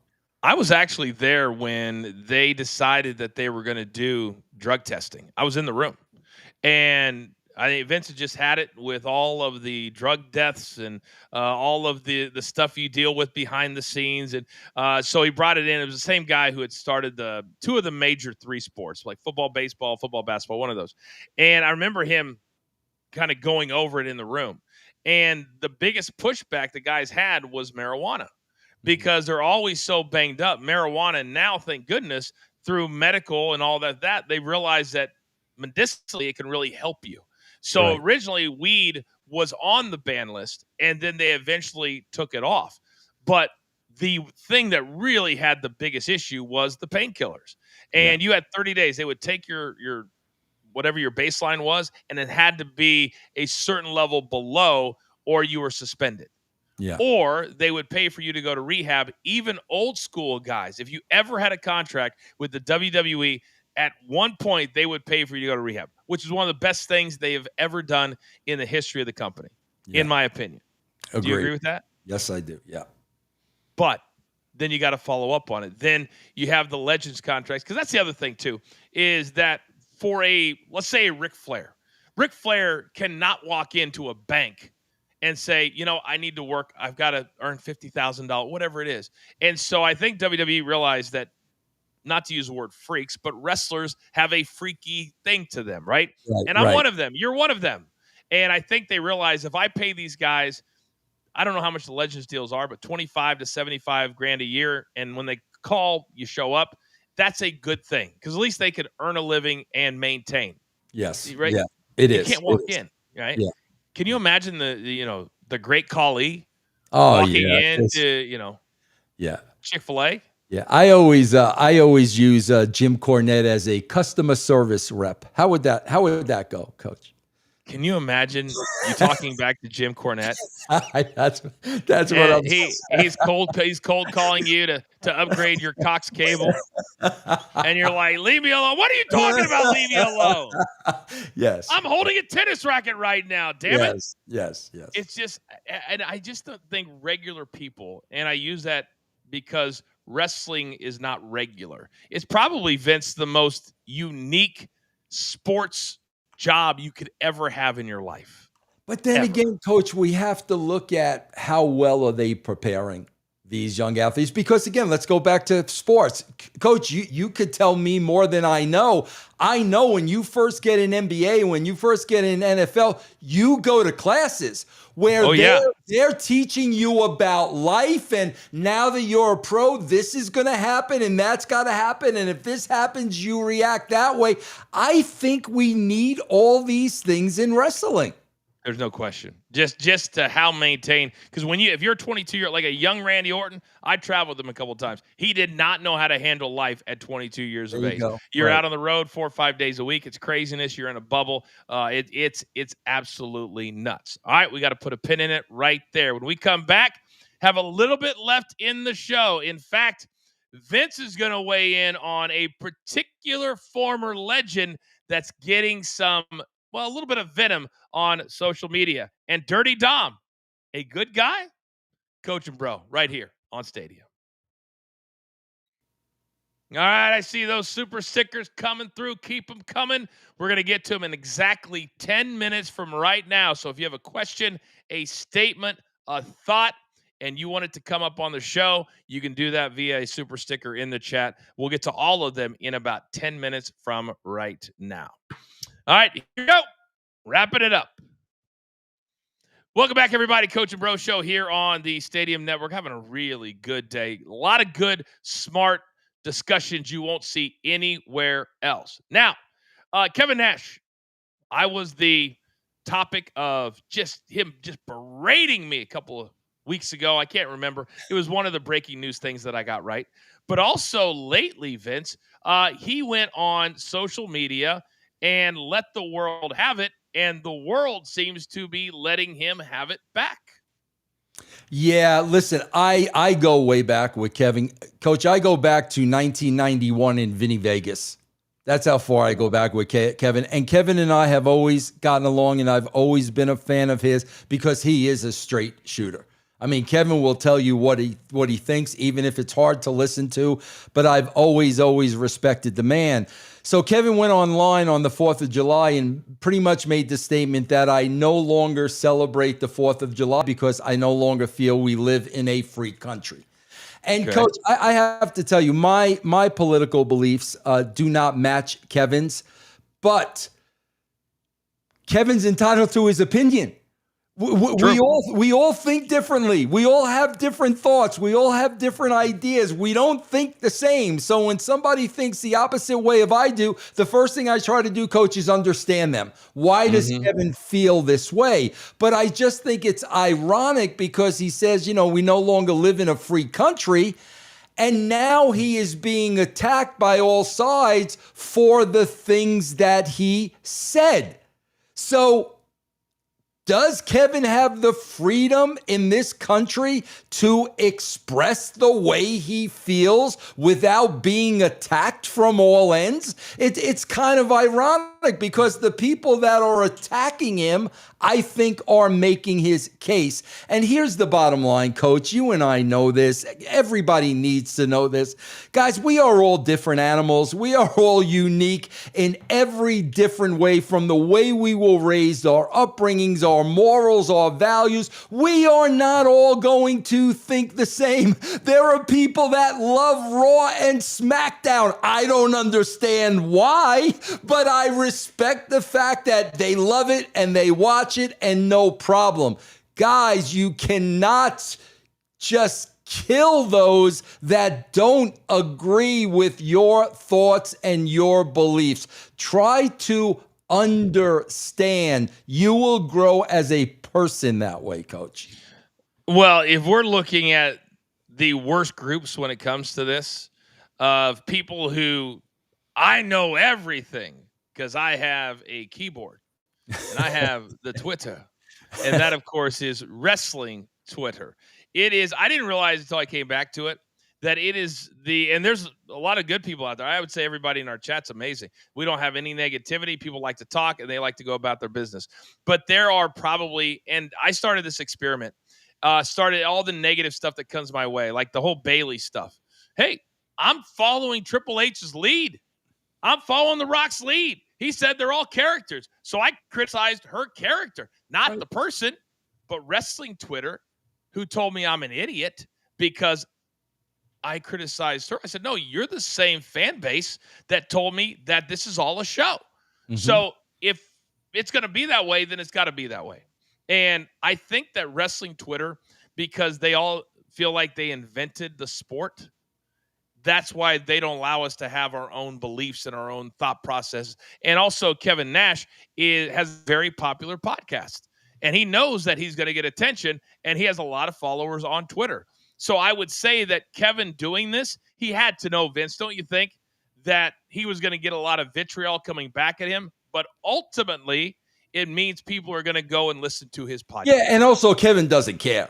I was actually there when they decided that they were going to do drug testing. I was in the room. And I think Vince had just had it with all of the drug deaths and all of the stuff you deal with behind the scenes. And so he brought it in. It was the same guy who had started two of the major three sports, like football, baseball, basketball, one of those. And I remember him kind of going over it in the room. And the biggest pushback the guys had was marijuana, because they're always so banged up. Marijuana now, thank goodness, through medical and all that they realize that medicinally it can really help you. So originally weed was on the ban list, and then they eventually took it off. But the thing that really had the biggest issue was the painkillers. And you had 30 days. They would take your whatever your baseline was, and it had to be a certain level below, or you were suspended. Yeah. Or they would pay for you to go to rehab. Even old school guys, if you ever had a contract with the WWE, at one point they would pay for you to go to rehab, which is one of the best things they have ever done in the history of the company, in my opinion. Agreed. Do you agree with that? Yes, I do. Yeah. But then you got to follow up on it. Then you have the Legends contracts, because that's the other thing too, is that for let's say a Ric Flair cannot walk into a bank and say, I need to work. I've got to earn $50,000, whatever it is. And so I think WWE realized that, not to use the word freaks, but wrestlers have a freaky thing to them, right? And I'm one of them. You're one of them. And I think they realize, if I pay these guys I don't know how much the Legends deals are, but 25 to 75 grand a year. And when they call, you show up. That's a good thing because at least they could earn a living and maintain. Yes. Right? Yeah. It You is. can't walk in, right? Yeah. Can you imagine the great callee Oh walking yeah. into Yeah. Chick-fil-A? Yeah. I always use Jim Cornette as a customer service rep. How would that go, Coach? Can you imagine you talking back to Jim Cornette? that's what I'm he's cold calling you to upgrade your Cox cable, and you're like, leave me alone. What are you talking about? Leave me alone. Yes. I'm holding a tennis racket right now. Damn it. Yes. It's just, and I just don't think regular people, and I use that because wrestling is not regular. It's probably, Vince, the most unique sports job you could ever have in your life. But then again, Coach, we have to look at how well are they preparing these young athletes? Because again, let's go back to sports. Coach, you could tell me more than I know. I know when you first get in NBA, when you first get in NFL, you go to classes where they're teaching you about life. And now that you're a pro, this is going to happen and that's got to happen. And if this happens, you react that way. I think we need all these things in wrestling. There's no question. Just to how maintain, because if you're 22 year like a young Randy Orton, I traveled with him a couple of times. He did not know how to handle life at 22 years of age. You're out on the road 4 or 5 days a week. It's craziness. You're in a bubble. It's absolutely nuts. All right, we got to put a pin in it right there. When we come back, have a little bit left in the show. In fact, Vince is going to weigh in on a particular former legend that's getting a little bit of venom on social media. And Dirty Dom, a good guy? Coach and Bro, right here on Stadium. All right, I see those super stickers coming through. Keep them coming. We're going to get to them in exactly 10 minutes from right now. So if you have a question, a statement, a thought, and you want it to come up on the show, you can do that via a super sticker in the chat. We'll get to all of them in about 10 minutes from right now. All right, here we go. Wrapping it up. Welcome back, everybody. Coach and Bro Show here on the Stadium Network. Having a really good day. A lot of good, smart discussions you won't see anywhere else. Now, Kevin Nash, I was the topic of him berating me a couple of weeks ago. I can't remember. It was one of the breaking news things that I got right. But also lately, Vince, he went on social media and let the world have it, and the world seems to be letting him have it back. Yeah, listen, I go way back with Kevin. Coach, I go back to 1991 in Vinny Vegas. That's how far I go back with Kevin. And Kevin and I have always gotten along, and I've always been a fan of his because he is a straight shooter. I mean, Kevin will tell you what he thinks, even if it's hard to listen to, but I've always respected the man. So Kevin went online on the 4th of July and pretty much made the statement that I no longer celebrate the 4th of July because I no longer feel we live in a free country. And okay. Coach, I have to tell you, my political beliefs do not match Kevin's, but Kevin's entitled to his opinion. We all think differently. We all have different thoughts. We all have different ideas. We don't think the same. So when somebody thinks the opposite way of I do, the first thing I try to do, Coach, is understand them. Why does Kevin feel this way? But I just think it's ironic because he says, we no longer live in a free country. And now he is being attacked by all sides for the things that he said. So does Kevin have the freedom in this country to express the way he feels without being attacked from all ends? It's kind of ironic because the people that are attacking him, I think, are making his case. And here's the bottom line, Coach. You and I know this. Everybody needs to know this. Guys, we are all different animals. We are all unique in every different way, from the way we were raised, our upbringings, our morals, our values. We are not all going to think the same. There are people that love Raw and SmackDown. I don't understand why, but I respect the fact that they love it and they watch it and no problem. guys, you cannot just kill those that don't agree with your thoughts and your beliefs. Try to understand. You will grow as a person that way, Coach. Well, if we're looking at the worst groups when it comes to this, of people who I know everything because I have a keyboard and I have the Twitter, and that, of course, is wrestling Twitter. It is, I didn't realize until I came back to it that it is and there's a lot of good people out there. I would say everybody in our chat's amazing. We don't have any negativity. People like to talk and they like to go about their business. But there are probably, and I started this experiment, started all the negative stuff that comes my way, like the whole Bailey stuff. Hey, I'm following Triple H's lead. I'm following The Rock's lead. He said they're all characters. So I criticized her character, not the person, but wrestling Twitter, who told me I'm an idiot because I criticized her. I said, no, you're the same fan base that told me that this is all a show. Mm-hmm. So if it's going to be that way, then it's got to be that way. And I think that wrestling Twitter, because they all feel like they invented the sport, that's why they don't allow us to have our own beliefs and our own thought process. And also Kevin Nash has a very popular podcast, and he knows that he's going to get attention, and he has a lot of followers on Twitter. So I would say that Kevin doing this, he had to know, Vince, don't you think, that he was going to get a lot of vitriol coming back at him? But ultimately, it means people are going to go and listen to his podcast. Yeah, and also Kevin doesn't care.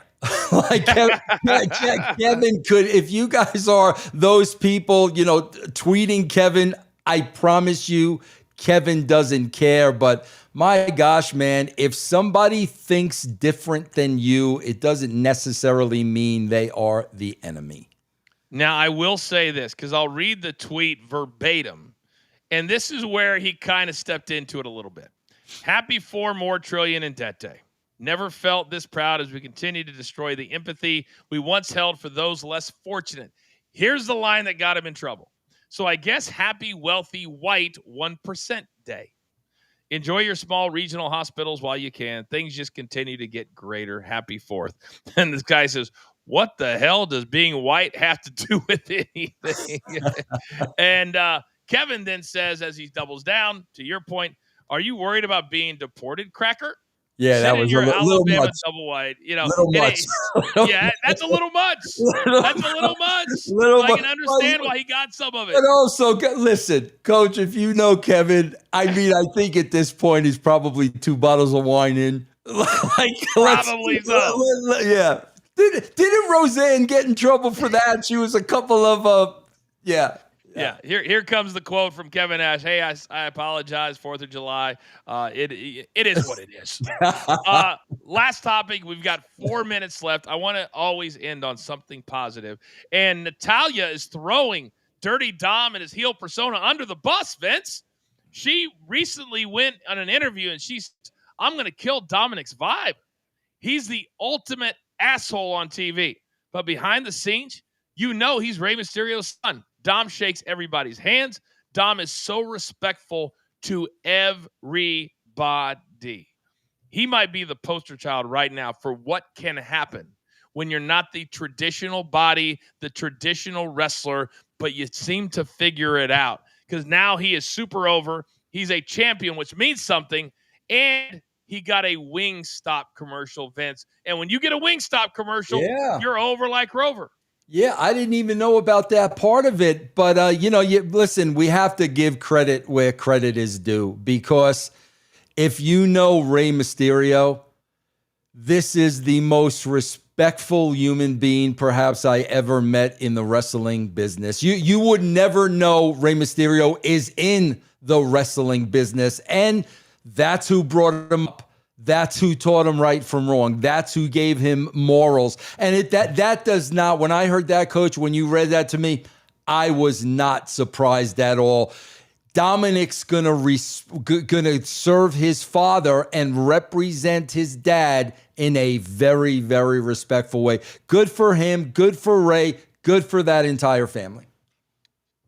Like Kevin could, if you guys are those people, tweeting Kevin, I promise you, Kevin doesn't care. But my gosh, man, if somebody thinks different than you, it doesn't necessarily mean they are the enemy. Now, I will say this, because I'll read the tweet verbatim, and this is where he kind of stepped into it a little bit. Happy 4 more trillion in debt day. Never felt this proud as we continue to destroy the empathy we once held for those less fortunate. Here's the line that got him in trouble. So I guess happy, wealthy, white 1% day. Enjoy your small regional hospitals while you can. Things just continue to get greater. Happy 4th. And this guy says, what the hell does being white have to do with anything? And Kevin then says, as he doubles down, to your point, are you worried about being deported, cracker? Yeah, that was a little much. Double wide, little much. Yeah, that's a little much. That's a little much. I can understand why he got some of it. But also, listen, Coach, if you know Kevin, I think at this point he's probably 2 bottles of wine in. Probably so. Yeah. Didn't Roseanne get in trouble for that? She was a couple of yeah. Yeah, here comes the quote from Kevin Nash. Hey, I apologize, 4th of July. It is what it is. Last topic, we've got 4 minutes left. I want to always end on something positive. And Natalya is throwing Dirty Dom and his heel persona under the bus, Vince. She recently went on an interview and she said, I'm going to kill Dominic's vibe. He's the ultimate asshole on TV. But behind the scenes, he's Rey Mysterio's son. Dom shakes everybody's hands. Dom is so respectful to everybody. He might be the poster child right now for what can happen when you're not the traditional body, the traditional wrestler, but you seem to figure it out. Because now he is super over. He's a champion, which means something. And he got a Wingstop commercial, Vince. And when you get a Wingstop commercial, you're over like Rover. Yeah, I didn't even know about that part of it. But, listen, we have to give credit where credit is due. Because if you know Rey Mysterio, this is the most respectful human being perhaps I ever met in the wrestling business. You would never know Rey Mysterio is in the wrestling business. And that's who brought him up. That's who taught him right from wrong. That's who gave him morals. And that does not, when I heard that, Coach, when you read that to me, I was not surprised at all. Dominic's gonna serve his father and represent his dad in a very, very respectful way. Good for him, good for Rey, good for that entire family.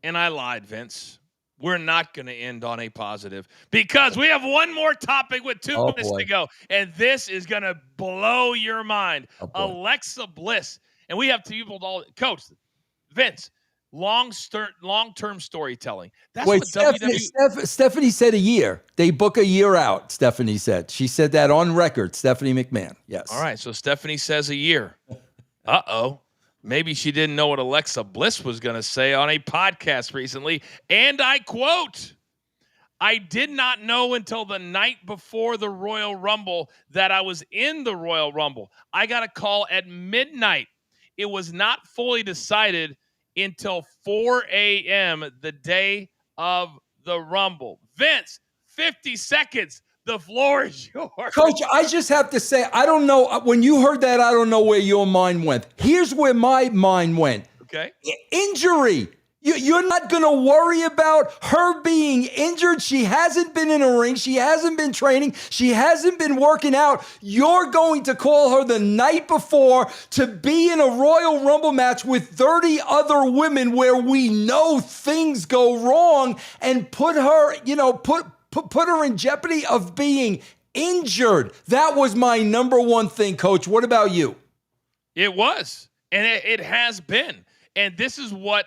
And I lied, Vince. we're not going to end on a positive because we have one more topic with 2 minutes to go. And this is going to blow your mind. Alexa Bliss. And we have people all, Coach, Vince, long-term storytelling. That's what WWE. Stephanie said a year. They book a year out, Stephanie said. She said that on record, Stephanie McMahon. Yes. All right, so Stephanie says a year. Uh-oh. Maybe she didn't know what Alexa Bliss was going to say on a podcast recently. And I quote, I did not know until the night before the Royal Rumble that I was in the Royal Rumble. I got a call at midnight. It was not fully decided until 4 a.m. the day of the Rumble. Vince, 50 seconds. The floor is yours. Coach, I just have to say, I don't know. When you heard that, I don't know where your mind went. Here's where my mind went. Okay. Injury. You're not going to worry about her being injured. She hasn't been in a ring. She hasn't been training. She hasn't been working out. You're going to call her the night before to be in a Royal Rumble match with 30 other women where we know things go wrong and put her, put her in jeopardy of being injured. That was my number one thing, Coach. What about you? It was, and it has been. And this is what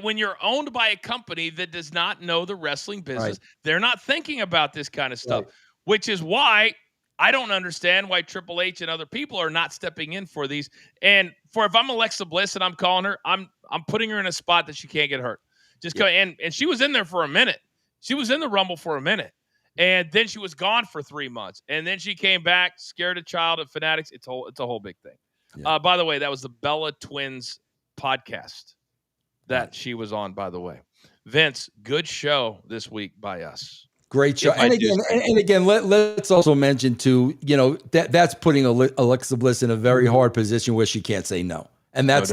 when you're owned by a company that does not know the wrestling business, they're not thinking about this kind of stuff, which is why I don't understand why Triple H and other people are not stepping in for these. And if I'm Alexa Bliss and I'm calling her, I'm putting her in a spot that she can't get hurt. Go, and she was in there for a minute. She was in the Rumble for a minute, and then she was gone for 3 months, and then she came back, scared a child at Fanatics. It's a whole big thing. Yeah. By the way, that was the Bella Twins podcast that she was on, by the way. Vince, good show this week by us. Great show. And again, let's also mention too, that's putting Alexa Bliss in a very hard position where she can't say no. And she's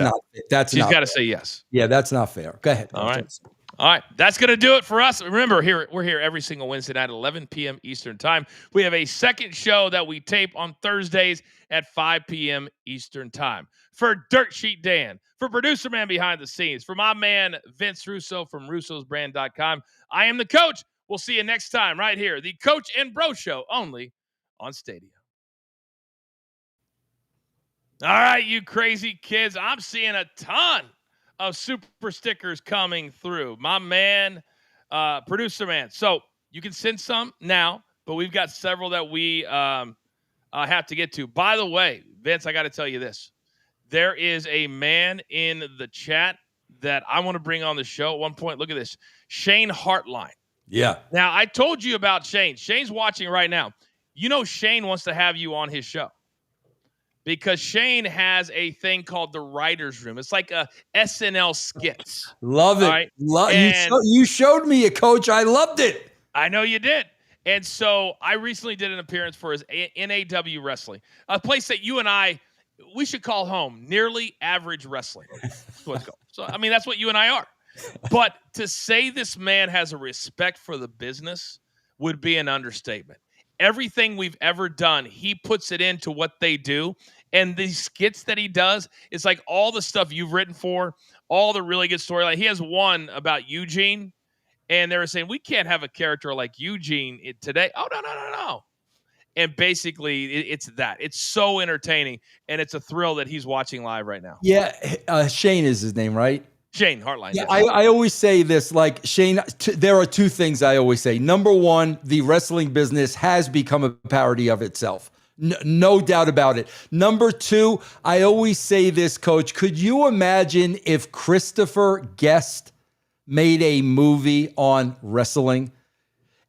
got to say yes. Yeah, that's not fair. Go ahead. All right. That's going to do it for us. Remember, we're here every single Wednesday night at 11 p.m. Eastern time. We have a second show that we tape on Thursdays at 5 p.m. Eastern time. For Dirt Sheet Dan, for producer man behind the scenes, for my man Vince Russo from russosbrand.com, I am the coach. We'll see you next time right here, the Coach and Bro Show, only on Stadia. All right, you crazy kids. I'm seeing a ton of super stickers coming through. My man, producer man. So you can send some now, but we've got several that we have to get to. By the way, Vince, I got to tell you this. There is a man in the chat that I want to bring on the show at one point. Look at this. Shane Hartline. Yeah. Now, I told you about Shane. Shane's watching right now. Shane wants to have you on his show because Shane has a thing called the Writers Room. It's like a SNL skits. Love it. Right? You showed me it, Coach. I loved it. I know you did. And so I recently did an appearance for his NAW Wrestling, a place that you and I, we should call home, Nearly Average Wrestling. That's what it's called. So, that's what you and I are. But to say this man has a respect for the business would be an understatement. Everything we've ever done, he puts it into what they do. And these skits that he does, it's like all the stuff you've written for, all the really good storyline. He has one about Eugene, and they were saying, we can't have a character like Eugene today. Oh, no. And basically, it's that. It's so entertaining, and it's a thrill that he's watching live right now. Yeah, Shane is his name, right? Shane Hartline. Yeah, yes. I always say this, like Shane, there are two things I always say. Number one, the wrestling business has become a parody of itself. No doubt about it. Number two, I always say this, Coach. Could you imagine if Christopher Guest made a movie on wrestling?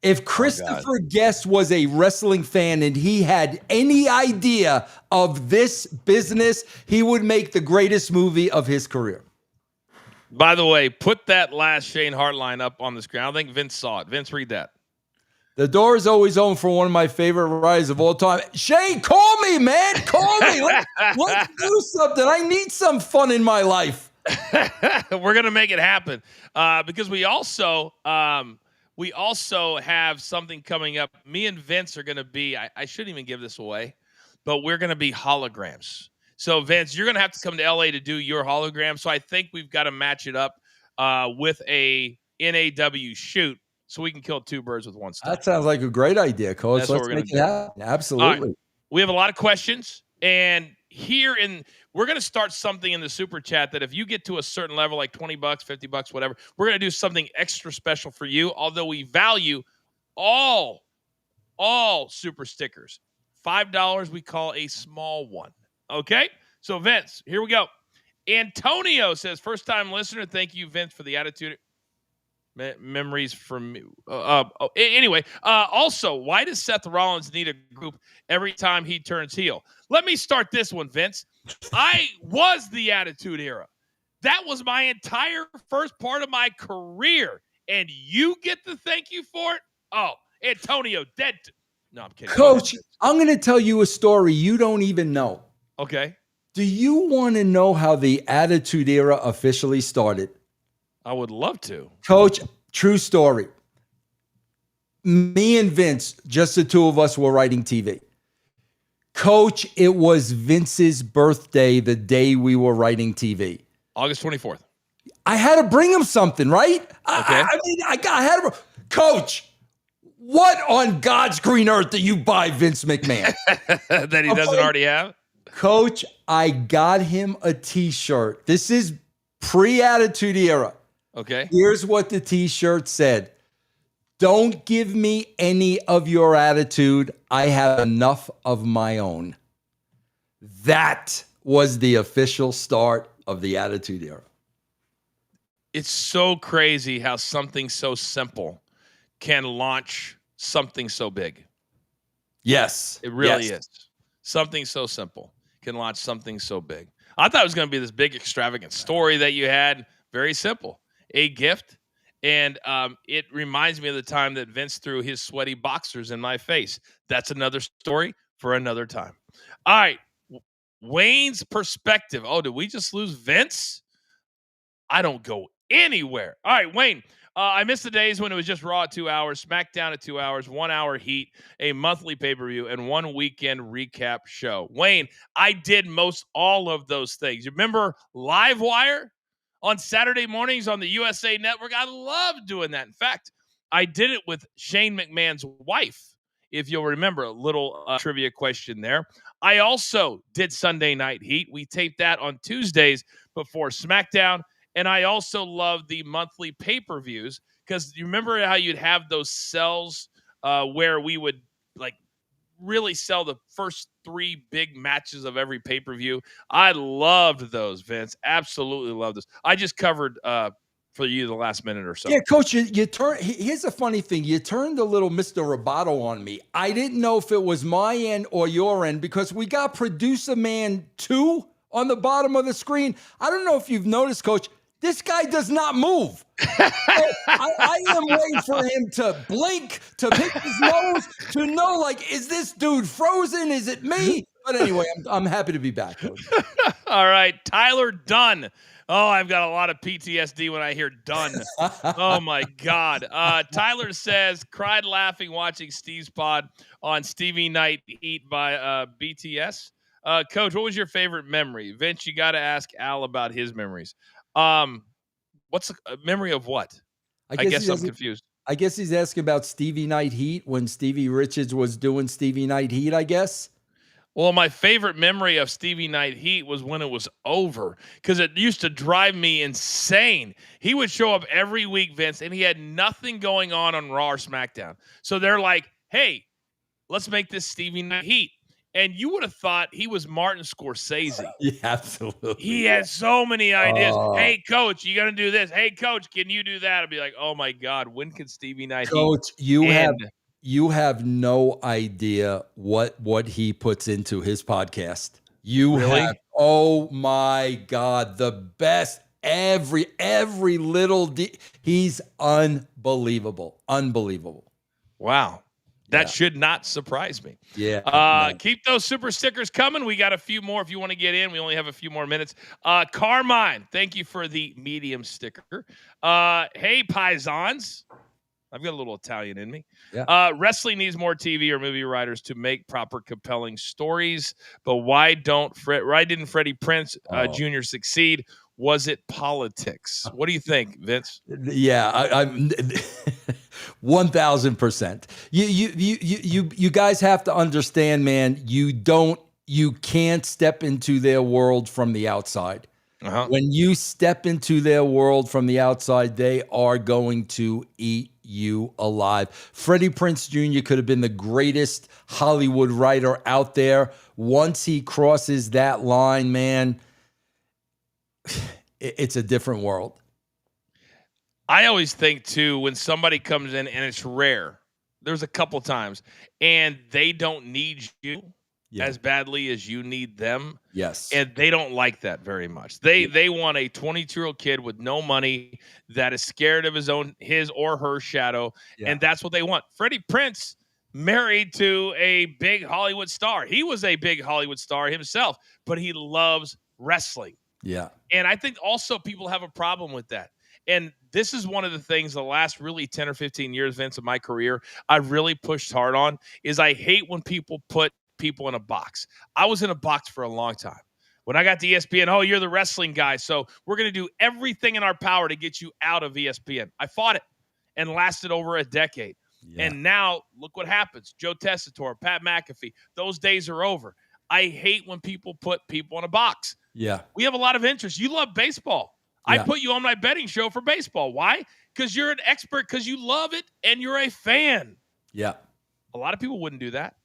If Christopher Guest was a wrestling fan and he had any idea of this business, he would make the greatest movie of his career. By the way, put that last Shane Hartline up on the screen. I think Vince saw it. Vince, read that. The door is always open for one of my favorite writers of all time. Shane, call me, man. Call me. Let's do something. I need some fun in my life. We're going to make it happen because we also have something coming up. Me and Vince are going to be, I shouldn't even give this away, but we're going to be holograms. So, Vince, you're going to have to come to LA to do your hologram. So I think we've got to match it up with a NAW shoot so we can kill two birds with one stone. That sounds like a great idea, Coach. That's what Let's we're make gonna it do. happen. Absolutely. Right. We have a lot of questions, and we're going to start something in the super chat that if you get to a certain level, like $20, $50, whatever, we're going to do something extra special for you. Although we value all super stickers. $5 we call a small one. Okay, so Vince, here we go. Antonio says, first time listener. Thank you, Vince, for the attitude. Memories from anyway. Also, why does Seth Rollins need a group every time he turns heel? Let me start this one, Vince. I was the Attitude Era. That was my entire first part of my career, and you get the thank you for it. Oh, Antonio, dead. No, I'm kidding. Coach, I'm going to tell you a story you don't even know. Okay. Do you want to know how the Attitude Era officially started? I would love to. Coach, true story. Me and Vince, just the two of us, were writing TV. Coach, it was Vince's birthday the day we were writing TV. August 24th. I had to bring him something, right? Okay. I had to. Coach, what on God's green earth do you buy Vince McMahon? That he doesn't already have? Coach, I got him a T-shirt. This is pre-Attitude Era. Okay. Here's what the T-shirt said. Don't give me any of your attitude. I have enough of my own. That was the official start of the Attitude Era. It's so crazy how something so simple can launch something so big. Yes. It really is. Something so simple can launch something so big. I thought it was going to be this big, extravagant story that you had. Very simple. A gift. And it reminds me of the time that Vince threw his sweaty boxers in my face. That's another story for another time. All right. Wayne's perspective. Oh, did we just lose Vince? I don't go anywhere. All right, Wayne. I missed the days when it was just Raw at 2 hours, SmackDown at 2 hours, 1 hour Heat, a monthly pay-per-view, and one weekend recap show. Wayne, I did most all of those things. You remember Livewire on Saturday mornings on the USA Network? I loved doing that. In fact, I did it with Shane McMahon's wife, if you'll remember. A little trivia question there. I also did Sunday Night Heat. We taped that on Tuesdays before SmackDown. And I also love the monthly pay-per-views because you remember how you'd have those cells where we would like really sell the first 3 big matches of every pay-per-view. I loved those, Vince. Absolutely loved those. I just covered for you the last minute or so. Yeah, Coach, you turn. Here's a funny thing. You turned a little Mr. Roboto on me. I didn't know if it was my end or your end because we got Producer Man 2 on the bottom of the screen. I don't know if you've noticed, Coach. This guy does not move. I am waiting for him to blink, to pick his nose, to know, like, is this dude frozen? Is it me? But anyway, I'm happy to be back, Coach. All right, Tyler Dunn. Oh, I've got a lot of PTSD when I hear Dunn. Oh, my God. Tyler says, cried laughing watching Steve's pod on Stevie Night Heat by BTS. Coach, what was your favorite memory? Vince, you got to ask Al about his memories. What's a memory of what? I guess I'm confused. I guess he's asking about Stevie Night Heat when Stevie Richards was doing Stevie Night Heat, I guess. Well, my favorite memory of Stevie Night Heat was when it was over because it used to drive me insane. He would show up every week, Vince, and he had nothing going on Raw or SmackDown. So they're like, hey, let's make this Stevie Night Heat. And you would have thought he was Martin Scorsese. Yeah, absolutely. He had so many ideas. Hey, Coach, you got to do this. Hey, Coach, can you do that? I'd be like, oh, my God, when can Stevie Night Coach, you have no idea what he puts into his podcast. You really? Have, oh, my God, the best. Every little he's unbelievable. Unbelievable. Wow. That should not surprise me. Yeah. Keep those super stickers coming. We got a few more if you want to get in. We only have a few more minutes. Carmine, thank you for the medium sticker. Hey, Paisans. I've got a little Italian in me. Yeah. Wrestling needs more TV or movie writers to make proper, compelling stories. But why didn't Freddie Prinze Jr. succeed? Was it politics? What do you think, Vince? Yeah, I'm 1000%. You guys have to understand, man. You can't step into their world from the outside. When you step into their world from the outside, they are going to eat you alive. Freddie Prinze Jr. could have been the greatest Hollywood writer out there. Once he crosses that line, man, it's a different world. I always think, too, when somebody comes in, and it's rare, there's a couple times, and they don't need you as badly as you need them. Yes. And they don't like that very much. They want a 22-year-old kid with no money that is scared of his or her shadow, and that's what they want. Freddie Prinze married to a big Hollywood star. He was a big Hollywood star himself, but he loves wrestling. Yeah. And I think also people have a problem with that. And this is one of the things the last really 10 or 15 years, Vince, of my career, I've really pushed hard on, is I hate when people put people in a box. I was in a box for a long time. When I got to ESPN, oh, you're the wrestling guy, so we're going to do everything in our power to get you out of ESPN. I fought it and lasted over a decade. Yeah. And now look what happens. Joe Tessitore, Pat McAfee, those days are over. I hate when people put people in a box. Yeah. We have a lot of interest. You love baseball. Yeah. I put you on my betting show for baseball. Why? Because you're an expert, because you love it, and you're a fan. Yeah. A lot of people wouldn't do that.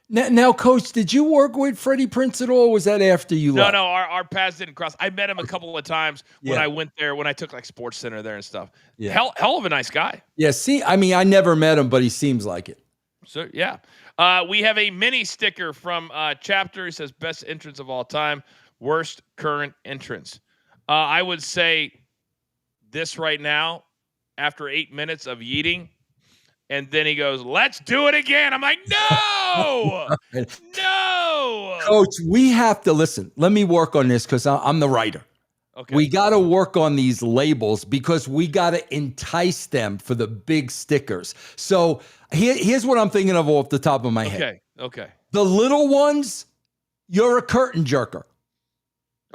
Now, Coach, did you work with Freddie Prinze at all? Or was that after you left? No, our paths didn't cross. I met him a couple of times when I went there, when I took like Sports Center there and stuff. Yeah. Hell of a nice guy. Yeah, see, I mean, I never met him, but he seems like it. So, yeah. We have a mini sticker from Chapter. It says, best entrance of all time, worst current entrance. I would say this right now, after 8 minutes of yeeting, and then he goes, let's do it again. I'm like, no, no. Coach, we have to listen. Let me work on this because I'm the writer. Okay. We got to work on these labels because we got to entice them for the big stickers. So here's what I'm thinking of off the top of my head. Okay. The little ones, you're a curtain jerker.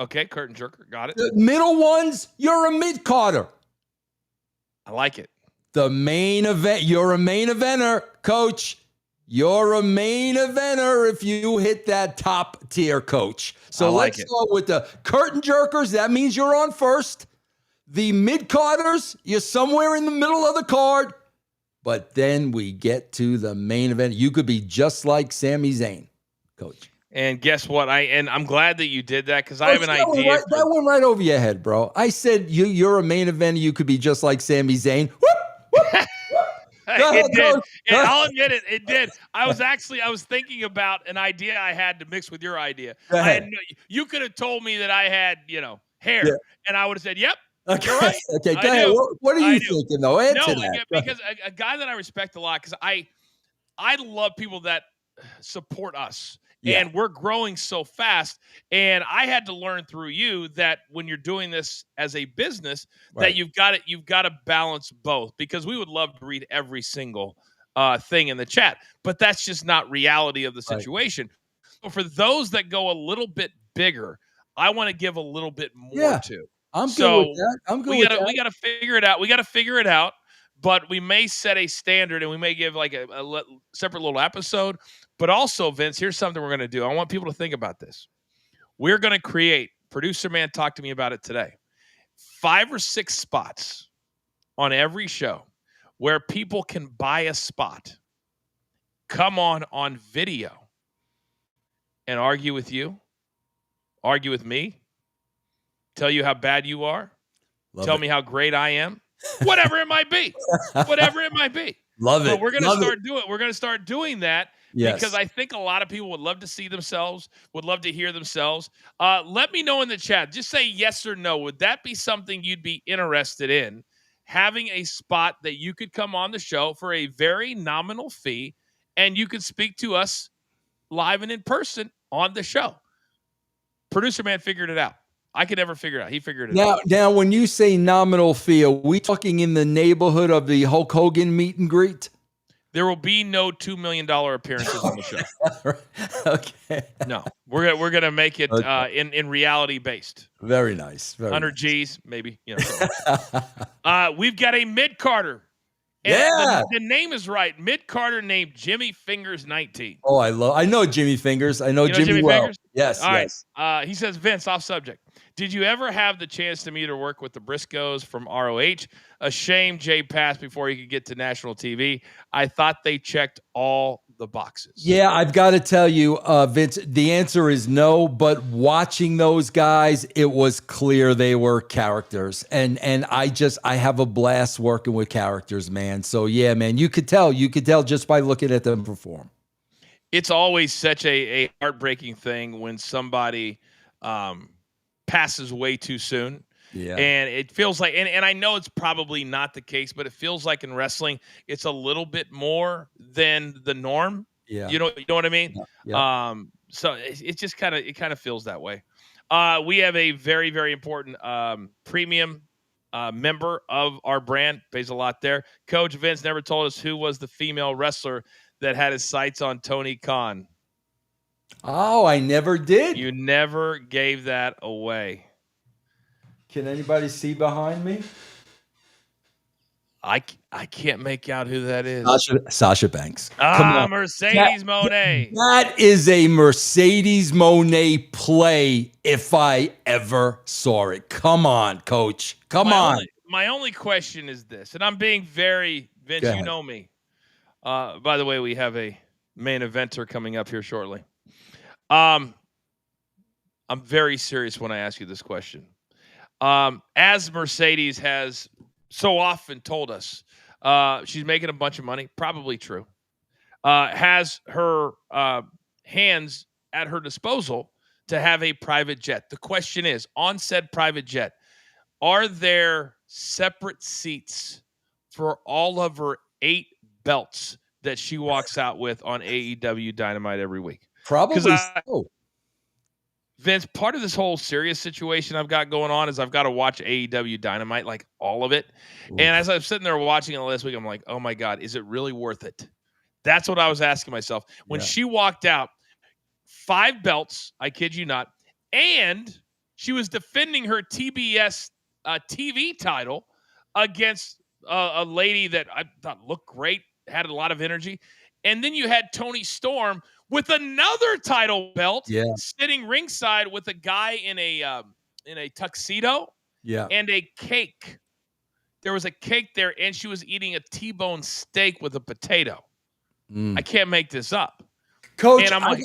Okay, curtain jerker. Got it. The middle ones, you're a mid-carder. I like it. The main event, you're a main eventer, Coach. You're a main eventer if you hit that top tier, Coach. So let's start with the curtain jerkers. That means you're on first. The mid-carders, you're somewhere in the middle of the card. But then we get to the main event. You could be just like Sami Zayn, Coach. And guess what? I'm glad that you did that because I have an idea. That went right over your head, bro. I said you're a main eventer. You could be just like Sami Zayn. It did. I'll admit it. It did. I was thinking about an idea I had to mix with your idea. You could have told me that I had, hair, and I would have said, "Yep, okay. You're right." Okay, go ahead. What are you thinking, though? Add to that. Because a guy that I respect a lot, because I love people that support us. Yeah. And we're growing so fast. And I had to learn through you that when you're doing this as a business, that you've got to balance both, because we would love to read every single thing in the chat, but that's just not reality of the situation. So for those that go a little bit bigger, I want to give a little bit more to. I'm good with that. I'm good with that. We got to figure it out. We got to figure it out. But we may set a standard, and we may give like a separate little episode. But also, Vince, here's something we're going to do. I want people to think about this. We're going to create, producer man talked to me about it today, 5 or 6 spots on every show where people can buy a spot, come on video, and argue with you, argue with me, tell you how bad you are, tell me how great I am. Whatever it might be. Love it. But we're going to start doing. We're going to start doing that because I think a lot of people would love to see themselves, would love to hear themselves. Let me know in the chat. Just say yes or no. Would that be something you'd be interested in? Having a spot that you could come on the show for a very nominal fee, and you could speak to us live and in person on the show. Producer man figured it out. I could never figure it out. He figured it out. Now, when you say nominal fee, are we talking in the neighborhood of the Hulk Hogan meet and greet? There will be no $2 million appearances on the show. Okay. No, we're gonna make it in reality based. Very nice. 100 nice. G's, maybe. We've got a mid-carder. And Yeah. the name is right. Mid-carder named Jimmy Fingers 19. Oh, I know Jimmy Fingers. I know You know Jimmy well. Fingers? Yes, All yes. right. He says, Vince, off subject. Did you ever have the chance to meet or work with the Briscoes from ROH? A shame Jay passed before he could get to national TV. I thought they checked all the boxes. Yeah, I've got to tell you, Vince, the answer is no. But watching those guys, it was clear they were characters. And I have a blast working with characters, man. So, yeah, man, you could tell just by looking at them perform. It's always such a heartbreaking thing when somebody passes way too soon. Yeah. And it feels like, and I know it's probably not the case, but it feels like in wrestling, it's a little bit more than the norm. Yeah. You know what I mean? Yeah. So it just kind of feels that way. We have a very, very important premium member of our brand, pays a lot there. Coach Vince never told us who was the female wrestler that had his sights on Tony Khan. Oh, I never did. You never gave that away. Can anybody see behind me? I can't make out who that is. Sasha Banks. Mercedes Moné. That is a Mercedes Moné play if I ever saw it. Come on, Coach. Come on. My only question is this, and I'm being very, Vince, you know me. By the way, we have a main eventer coming up here shortly. I'm very serious when I ask you this question. As Mercedes has so often told us, she's making a bunch of money, probably true, has her hands at her disposal to have a private jet. The question is, on said private jet, are there separate seats for all of her 8 belts that she walks out with on AEW Dynamite every week? Probably so. Vince, part of this whole serious situation I've got going on is I've got to watch AEW Dynamite, like all of it. Ooh. And as I'm sitting there watching it last week, I'm like, oh my God, is it really worth it? That's what I was asking myself. When she walked out, 5 belts, I kid you not, and she was defending her TBS TV title against a lady that I thought looked great, had a lot of energy. And then you had Toni Storm with another title belt, sitting ringside with a guy in a tuxedo, and a cake. There was a cake there, and she was eating a T-bone steak with a potato. I can't make this up, Coach. And I'm like,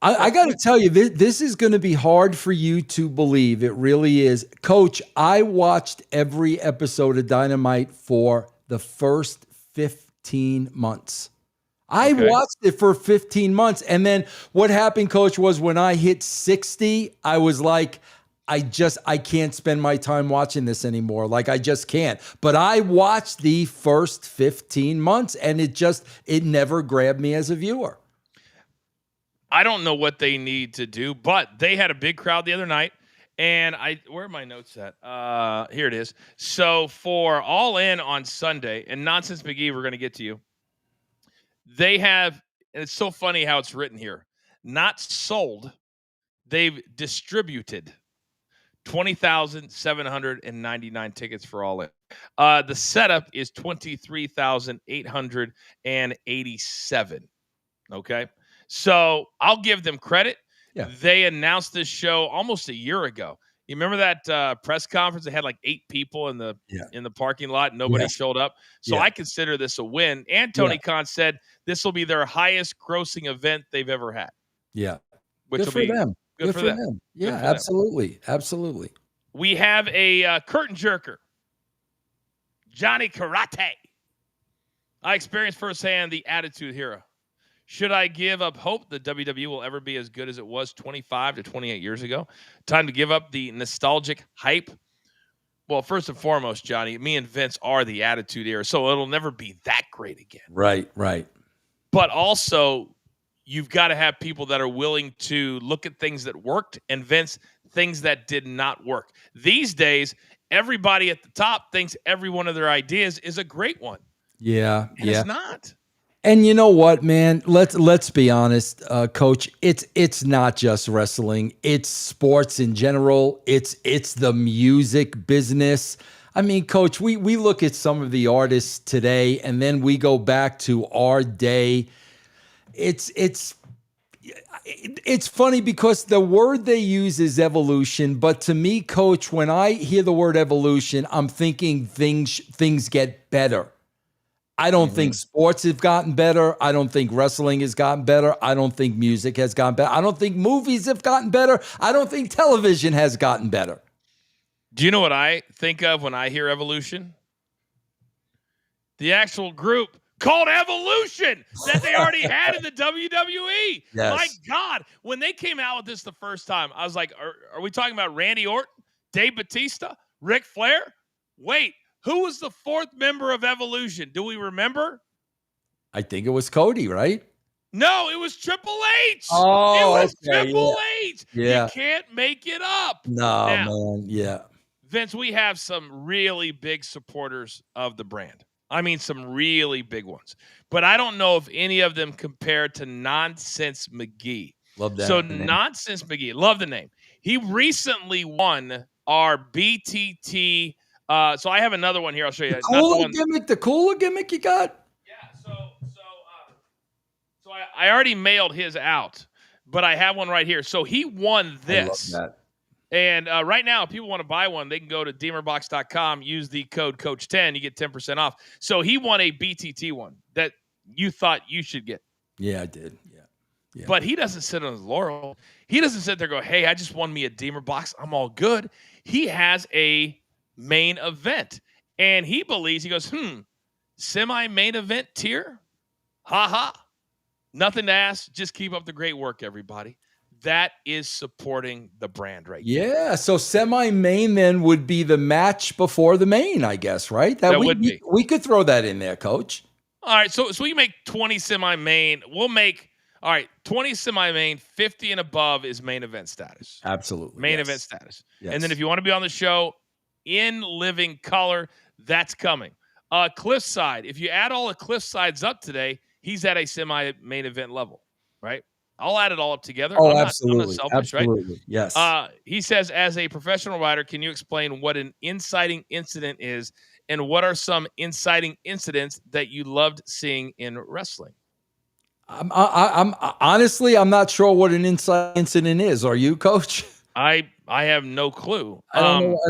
I got to tell you, this is going to be hard for you to believe. It really is, Coach. I watched every episode of Dynamite for the first 15 months. I watched it for 15 months. And then what happened, Coach, was when I hit 60, I was like, I can't spend my time watching this anymore. Like, I just can't. But I watched the first 15 months and it never grabbed me as a viewer. I don't know what they need to do, but they had a big crowd the other night. And where are my notes at? Here it is. So for All In on Sunday, and Nonsense McGee, we're going to get to you. They have, and it's so funny how it's written here, not sold, they've distributed 20,799 tickets for All In. The setup is 23,887. Okay. So I'll give them credit. Yeah. They announced this show almost a year ago. You remember that press conference? They had like 8 people in the parking lot. Nobody showed up. So I consider this a win. And Tony Khan said this will be their highest grossing event they've ever had. Yeah. Which Good for them. Good for them. Yeah, absolutely. Absolutely. We have a curtain jerker, Johnny Karate. I experienced firsthand the Attitude Hero. Should I give up hope that WWE will ever be as good as it was 25 to 28 years ago? Time to give up the nostalgic hype? Well, first and foremost, Johnny, me and Vince are the Attitude Era, so it'll never be that great again. Right. But also, you've got to have people that are willing to look at things that worked and, Vince, things that did not work. These days, everybody at the top thinks every one of their ideas is a great one. Yeah. And it's not. And you know what, man? Let's be honest, Coach. It's not just wrestling. It's sports in general. It's the music business. I mean, Coach, we look at some of the artists today, and then we go back to our day. It's funny because the word they use is evolution, but to me, Coach, when I hear the word evolution, I'm thinking things get better. I don't think sports have gotten better. I don't think wrestling has gotten better. I don't think music has gotten better. I don't think movies have gotten better. I don't think television has gotten better. Do you know what I think of when I hear evolution? The actual group called Evolution that they already had in the WWE. Yes. My God, when they came out with this the first time, I was like, are we talking about Randy Orton, Dave Bautista, Ric Flair? Wait, who was the fourth member of Evolution? Do we remember? I think it was Cody, right? No, it was Triple H. Oh, it was okay, Triple H. Yeah. You can't make it up. No, Now, man. Yeah. Vince, we have some really big supporters of the brand. I mean, some really big ones. But I don't know if any of them compare to Nonsense McGee. Love that. So name. Nonsense McGee, love the name. He recently won our BTT. So I have another one here. I'll show you. The cooler gimmick you got? Yeah. So I already mailed his out, but I have one right here. So he won this. I love that. And right now, if people want to buy one, they can go to deemerbox.com, use the code Coach10, you get 10% off. So he won a BTT one that you thought you should get. Yeah, I did. Yeah. But he doesn't sit on his laurel. He doesn't sit there and go, hey, I just won me a Deemer box. I'm all good. He has a main event. And he believes, he goes, semi-main event tier? Ha. Nothing to ask. Just keep up the great work, everybody. That is supporting the brand right now. Yeah, so semi-main then would be the match before the main, I guess, right? That would be. We could throw that in there, Coach. All right, so we make 20 semi-main. We'll make, 20 semi-main, 50 and above is main event status. Absolutely. Main event status. Yes. And then if you want to be on the show in living color, that's coming. Cliffside, if you add all the Cliffsides up today, he's at a semi-main event level, right? I'll add it all up together. Oh, I'm absolutely. not selfish, absolutely. Right? Yes. He says, as a professional writer, can you explain what an inciting incident is and what are some inciting incidents that you loved seeing in wrestling? I'm honestly, I'm not sure what an inciting incident is. Are you, Coach? I have no clue. I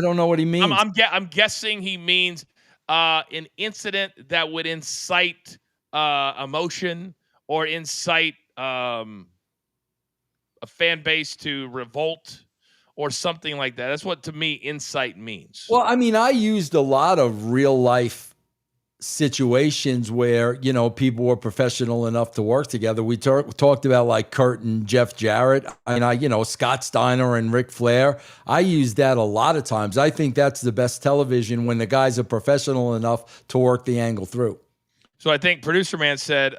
don't know what he means. I'm guessing he means an incident that would incite emotion or incite a fan base to revolt or something like that. That's what, to me, insight means. Well, I mean, I used a lot of real life situations where, people were professional enough to work together. We talked about like Kurt and Jeff Jarrett. And Scott Steiner and Ric Flair. I use that a lot of times. I think that's the best television when the guys are professional enough to work the angle through. So I think Producer Man said,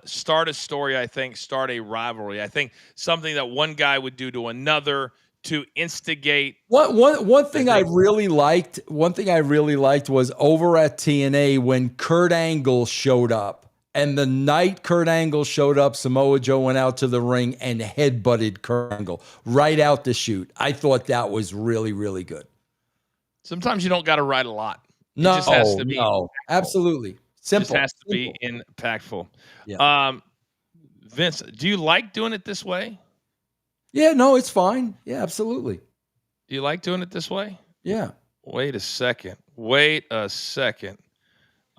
start a story, start a rivalry. I think something that one guy would do to another to instigate. One thing I really liked was over at TNA when Kurt Angle showed up. And the night Kurt Angle showed up, Samoa Joe went out to the ring and headbutted Kurt Angle right out the chute. I thought that was really, really good. Sometimes you don't got to write a lot. It No, just has to be absolutely. Simple. It just has to be impactful. Yeah. Vince, do you like doing it this way? Yeah, no, it's fine. Yeah, absolutely. Do you like doing it this way? Yeah. Wait a second.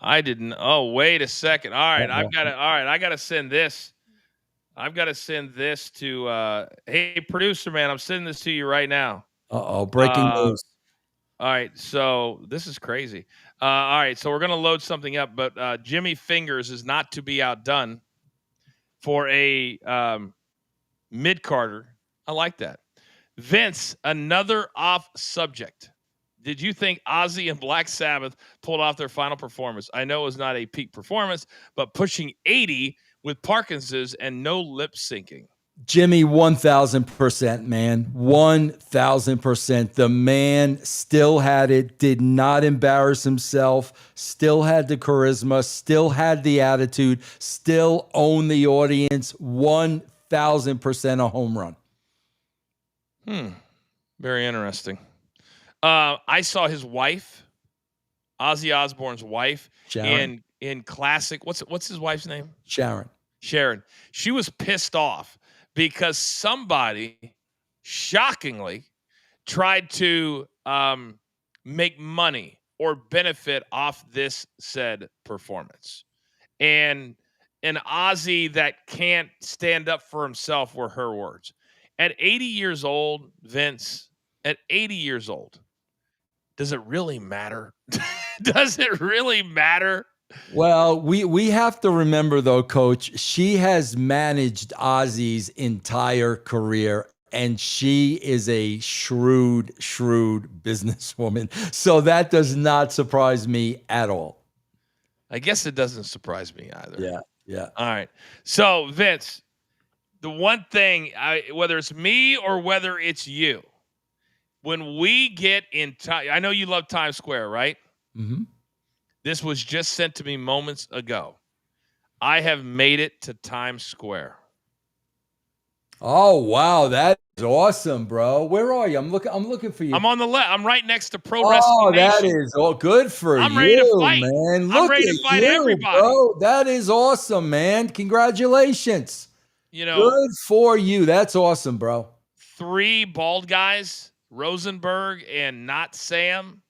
I didn't. Oh, wait a second. All right. I got to send this. I've got to send this to, hey, Producer Man, I'm sending this to you right now. Uh-oh, breaking news. All right, so this is crazy. All right, so we're going to load something up, but Jimmy Fingers is not to be outdone for a mid-carder. I like that. Vince, another off subject. Did you think Ozzy and Black Sabbath pulled off their final performance? I know it was not a peak performance, but pushing 80 with Parkinson's and no lip syncing. Jimmy, 1000%, man. 1000%. The man still had it, did not embarrass himself, still had the charisma, still had the attitude, still owned the audience. 1000% a home run. Very interesting. I saw his wife, Ozzy Osbourne's wife, Sharon. in classic. What's his wife's name? Sharon. She was pissed off because somebody shockingly tried to make money or benefit off this said performance. And an Ozzy that can't stand up for himself were her words. At 80 years old, Vince, at 80 years old, does it really matter? Does it really matter? Well, we have to remember, though, Coach, she has managed Ozzy's entire career, and she is a shrewd businesswoman. So that does not surprise me at all. I guess it doesn't surprise me either. Yeah. All right. So, Vince, the one thing, whether it's me or whether it's you, when we get in time, I know you love Times Square, right? Mm-hmm. This was just sent to me moments ago. I have made it to Times Square. Oh, wow. That is awesome, bro. Where are you? I'm looking for you. I'm on the left. I'm right next to Pro Wrestling Oh, Nation. that is all good for you, I'm ready to fight, man. Look I'm ready to fight everybody. Bro. That is awesome, man. Congratulations. You know, good for you. That's awesome, bro. 3 bald guys, Rosenberg and Not Sam.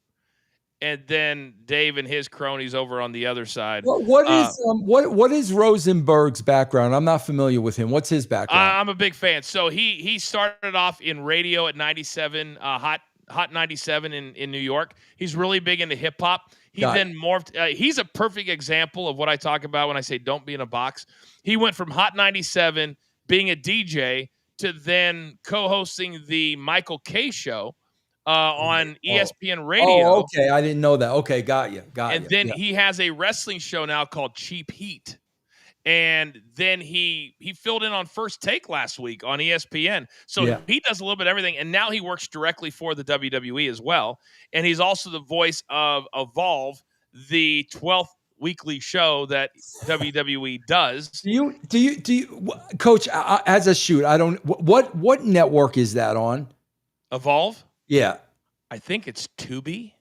And then Dave and his cronies over on the other side. What is Rosenberg's background? I'm not familiar with him. What's his background? I'm a big fan. So he started off in radio at 97, Hot 97 in New York. He's really big into hip hop. He then morphed. He's a perfect example of what I talk about when I say don't be in a box. He went from Hot 97 being a DJ to then co-hosting the Michael Kay show. On ESPN Radio. Oh, okay. I didn't know that. Okay, got you. And then he has a wrestling show now called Cheap Heat. And then he filled in on First Take last week on ESPN. So he does a little bit of everything. And now he works directly for the WWE as well. And he's also the voice of Evolve, the 12th weekly show that WWE does. Do you, Coach, as a shoot, I don't, what network is that on? Evolve? Yeah. I think it's Tubi.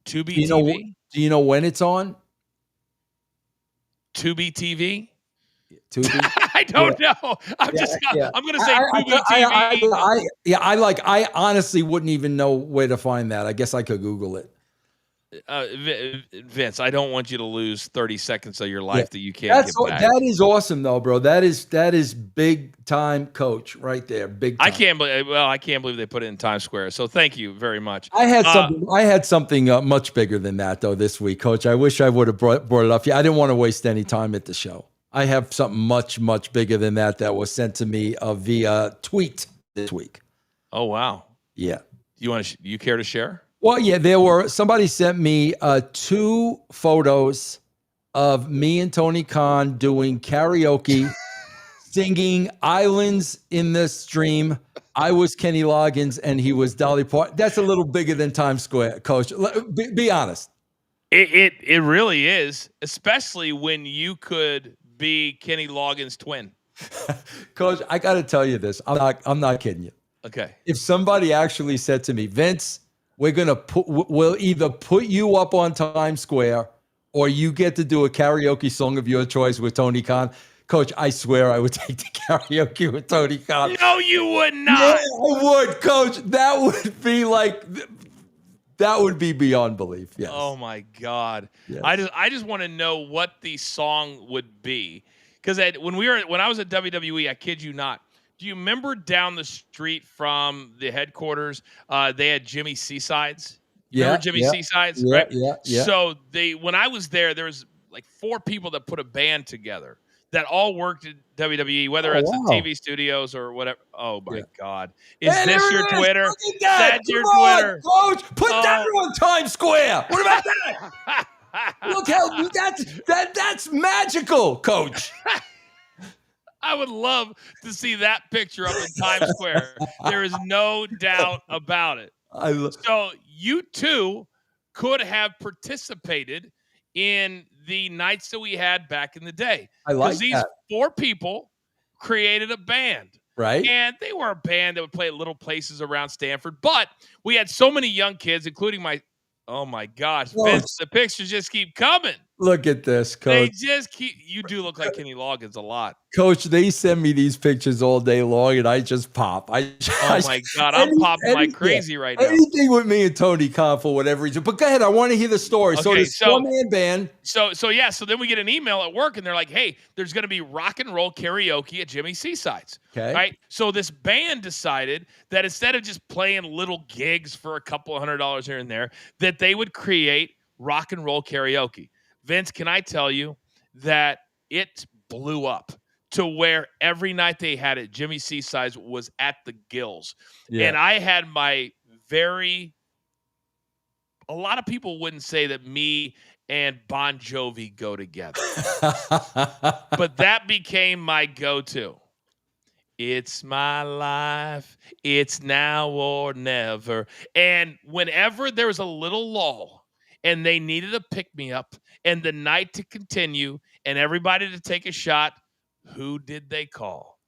Tubi TV. Do you know when it's on? Tubi TV? Tubi? I don't know. I'm going to say Tubi TV. I honestly wouldn't even know where to find that. I guess I could Google it. Vince, I don't want you to lose 30 seconds of your life that you can't get back. That is awesome, though, bro. That is big time, Coach, right there. Big time. I can't believe they put it in Times Square. So thank you very much. I had something much bigger than that, though, this week, Coach. I wish I would have brought it up. I didn't want to waste any time at the show. I have something much bigger than that was sent to me via tweet this week. Oh, wow. Yeah. You care to share? Well, yeah, somebody sent me 2 photos of me and Tony Khan doing karaoke, singing Islands in the Stream. I was Kenny Loggins and he was Dolly Parton. That's a little bigger than Times Square, Coach. Be honest. It really is, especially when you could be Kenny Loggins' twin. Coach, I got to tell you this. I'm not kidding you. Okay. If somebody actually said to me, Vince, we'll either put you up on Times Square or you get to do a karaoke song of your choice with Tony Khan. Coach, I swear I would take the karaoke with Tony Khan. No, you would not. Yeah, I would, Coach. That would be beyond belief. Yes. Oh my God. Yes. I just want to know what the song would be. Because when I was at WWE, I kid you not, do you remember down the street from the headquarters, they had Jimmy Seasides? Remember Jimmy Seasides? Yeah, right? yeah. So when I was there was like 4 people that put a band together that all worked at WWE, whether it's the TV studios or whatever. Oh my God. Is this your Twitter? That's your Twitter. Coach, put that on Times Square. What about that? Look how that's magical, Coach. I would love to see that picture up in Times Square. There is no doubt about it. So you too could have participated in the nights that we had back in the day. I Because like these that. 4 people created a band. Right? And they were a band that would play at little places around Stanford. But we had so many young kids, including oh my gosh, Vince, the pictures just keep coming. Look at this, They Coach. just keep, you do look like Kenny Loggins a lot. Coach, they send me these pictures all day long, and I just pop. Oh my God, I'm popping like crazy right now. Anything with me and Tony Khan for whatever reason. But go ahead, I want to hear the story. Okay, so this one-man band. So then we get an email at work, and they're like, "Hey, there's going to be rock and roll karaoke at Jimmy Seaside's." Okay. Right. So this band decided that instead of just playing little gigs for a couple $100 here and there, that they would create rock and roll karaoke. Vince, can I tell you that it blew up to where every night they had it, Jimmy Seaside's was at the gills. Yeah. And I had a lot of people wouldn't say that me and Bon Jovi go together. But that became my go-to. It's my life. It's now or never. And whenever there was a little lull and they needed a pick-me-up and the night to continue and everybody to take a shot, who did they call?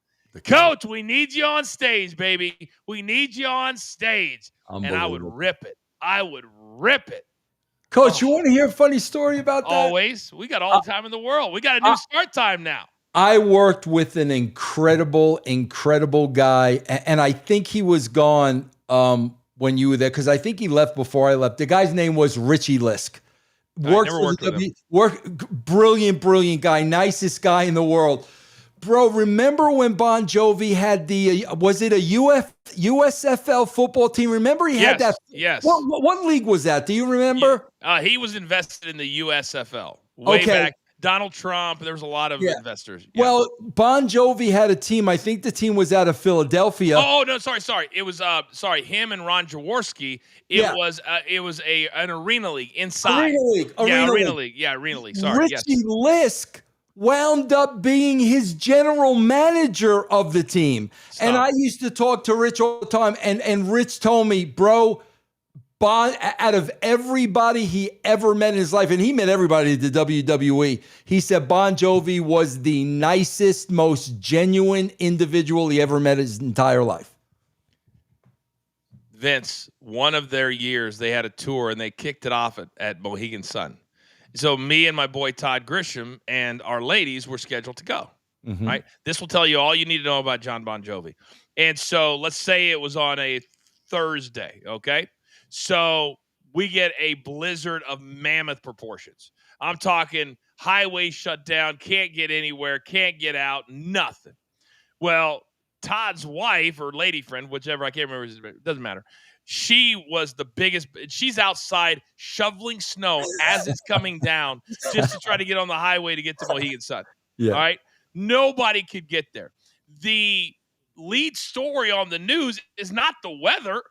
Coach, we need you on stage, baby. We need you on stage. And I would rip it. Coach, you want to hear a funny story about that? Always. We got all the time in the world. We got a new start time now. I worked with an incredible guy, and I think he was gone when you were there because I think he left before I left. The guy's name was Richie Lisk. Brilliant guy, nicest guy in the world. Bro, remember when Bon Jovi had was it a USFL football team? Remember he had that? Yes. What league was that? Do you remember? He was invested in the USFL way back. Donald Trump, there was a lot of investors. Yeah. Well, Bon Jovi had a team. I think the team was out of Philadelphia. Oh no, sorry. It was him and Ron Jaworski. It was an arena league inside. Arena league. Sorry. Richie Lisk wound up being his general manager of the team. Stop. And I used to talk to Rich all the time, and Rich told me, bro, Bon, out of everybody he ever met in his life, and he met everybody at the WWE, he said Bon Jovi was the nicest, most genuine individual he ever met in his entire life. Vince, one of their years, they had a tour, and they kicked it off at Mohegan Sun. So me and my boy Todd Grisham and our ladies were scheduled to go. Mm-hmm. Right? This will tell you all you need to know about John Bon Jovi. And so let's say it was on a Thursday, okay? So we get a blizzard of mammoth proportions. I'm talking highway shut down, can't get anywhere, can't get out, nothing. Well, Todd's wife or lady friend, whichever, I can't remember, it doesn't matter. She was the biggest. She's outside shoveling snow as it's coming down just to try to get on the highway to get to Mohegan Sun. Yeah. All right. Nobody could get there. The lead story on the news is not the weather.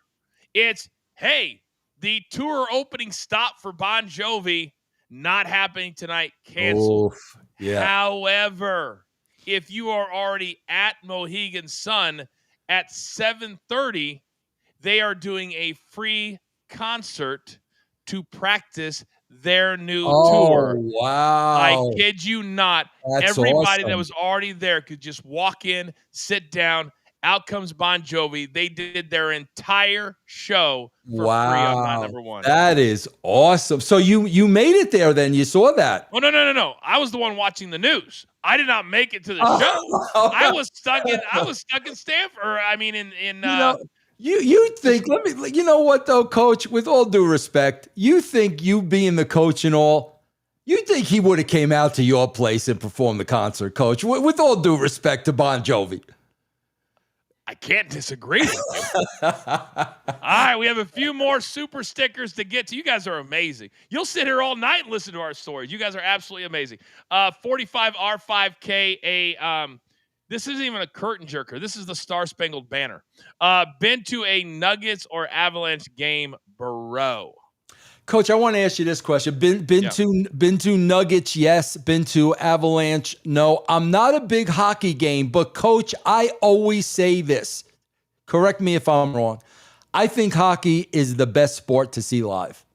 It's, hey, the tour opening stop for Bon Jovi not happening tonight, canceled. Yeah. However, if you are already at Mohegan Sun at 7:30, they are doing a free concert to practice their new tour. Wow. I kid you not. That's everybody awesome. That was already there could just walk in, sit down. Out comes Bon Jovi. They did their entire show for free on Line Number One. That is awesome. So you made it there then. You saw that. Oh, no. I was the one watching the news. I did not make it to the show. I was stuck in Stanford. I mean, you think, you know what though, Coach, with all due respect, you think you being the coach and all, you think he would have came out to your place and performed the concert, Coach, with all due respect to Bon Jovi. I can't disagree with you. All right, we have a few more super stickers to get to. You guys are amazing. You'll sit here all night and listen to our stories. You guys are absolutely amazing. 45R5K, this isn't even a curtain jerker. This is the Star Spangled Banner. Been to a Nuggets or Avalanche game, bro? Coach, I want to ask you this question. Been to Nuggets, yes. Been to Avalanche, no. I'm not a big hockey game, but Coach, I always say this. Correct me if I'm wrong. I think hockey is the best sport to see live.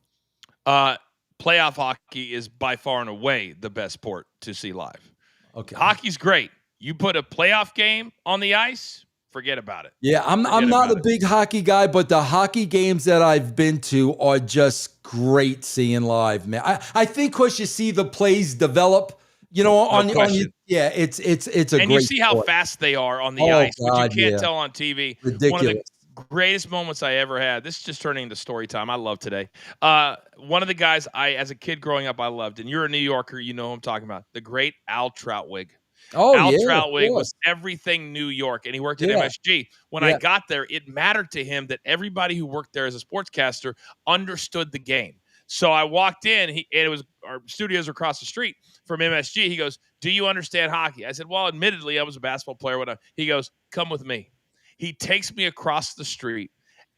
Playoff hockey is by far and away the best sport to see live. Okay. Hockey's great. You put a playoff game on the ice, forget about it. Yeah, I'm not a big hockey guy, but the hockey games that I've been to are just great seeing live, man. I think because you see the plays develop, you know, on yeah, it's a great and you see how sport. Fast they are on the ice, God, which you can't tell on TV. Ridiculous. One of the greatest moments I ever had. This is just turning into story time. I love today. One of the guys as a kid growing up, I loved, and you're a New Yorker, you know who I'm talking about. The great Al Troutwig. Al Troutwig was everything New York, and he worked at MSG. When I got there, it mattered to him that everybody who worked there as a sportscaster understood the game. So I walked in, and it was our studios were across the street from MSG. He goes, "Do you understand hockey?" I said, "Well, admittedly, I was a basketball player." Whatever. He goes, "Come with me." He takes me across the street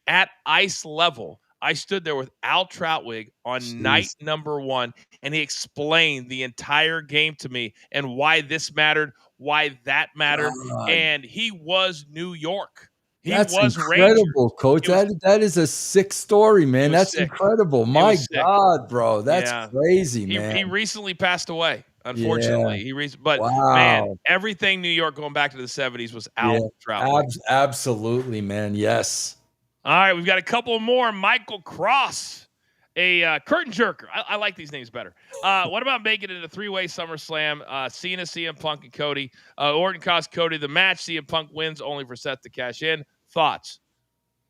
at ice level. I stood there with Al Troutwig on night number 1, and he explained the entire game to me and why this mattered, why that mattered, and he was New York. That's incredible, Rangers. Coach. That is a sick story, man. That's incredible. My God, bro. That's crazy, man. He recently passed away, unfortunately. Man, everything New York going back to the 70s was Al Troutwig. Absolutely, man. Yes. All right, we've got a couple more. Michael Cross, a curtain jerker. I like these names better. What about making it a 3-way SummerSlam? Cena, CM Punk, and Cody. Orton cost Cody the match. CM Punk wins only for Seth to cash in. Thoughts?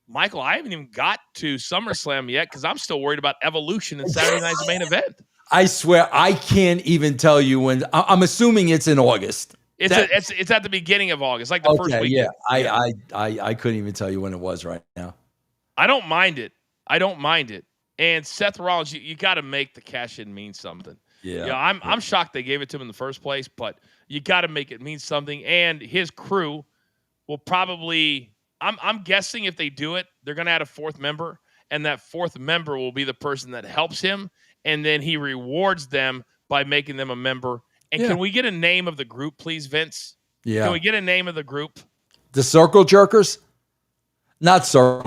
Michael, I haven't even got to SummerSlam yet because I'm still worried about Evolution and Saturday night's main event. I swear, I can't even tell you when. I'm assuming it's in August. It's at the beginning of August, like the first week. Yeah, I couldn't even tell you when it was right now. I don't mind it. And Seth Rollins, you got to make the cash in mean something. Yeah. I'm shocked they gave it to him in the first place, but you got to make it mean something. And his crew will probably. I'm guessing if they do it, they're going to add a 4th member, and that 4th member will be the person that helps him, and then he rewards them by making them a member. And can we get a name of the group, please, Vince? Yeah. Can we get a name of the group? The Circle Jerkers? Not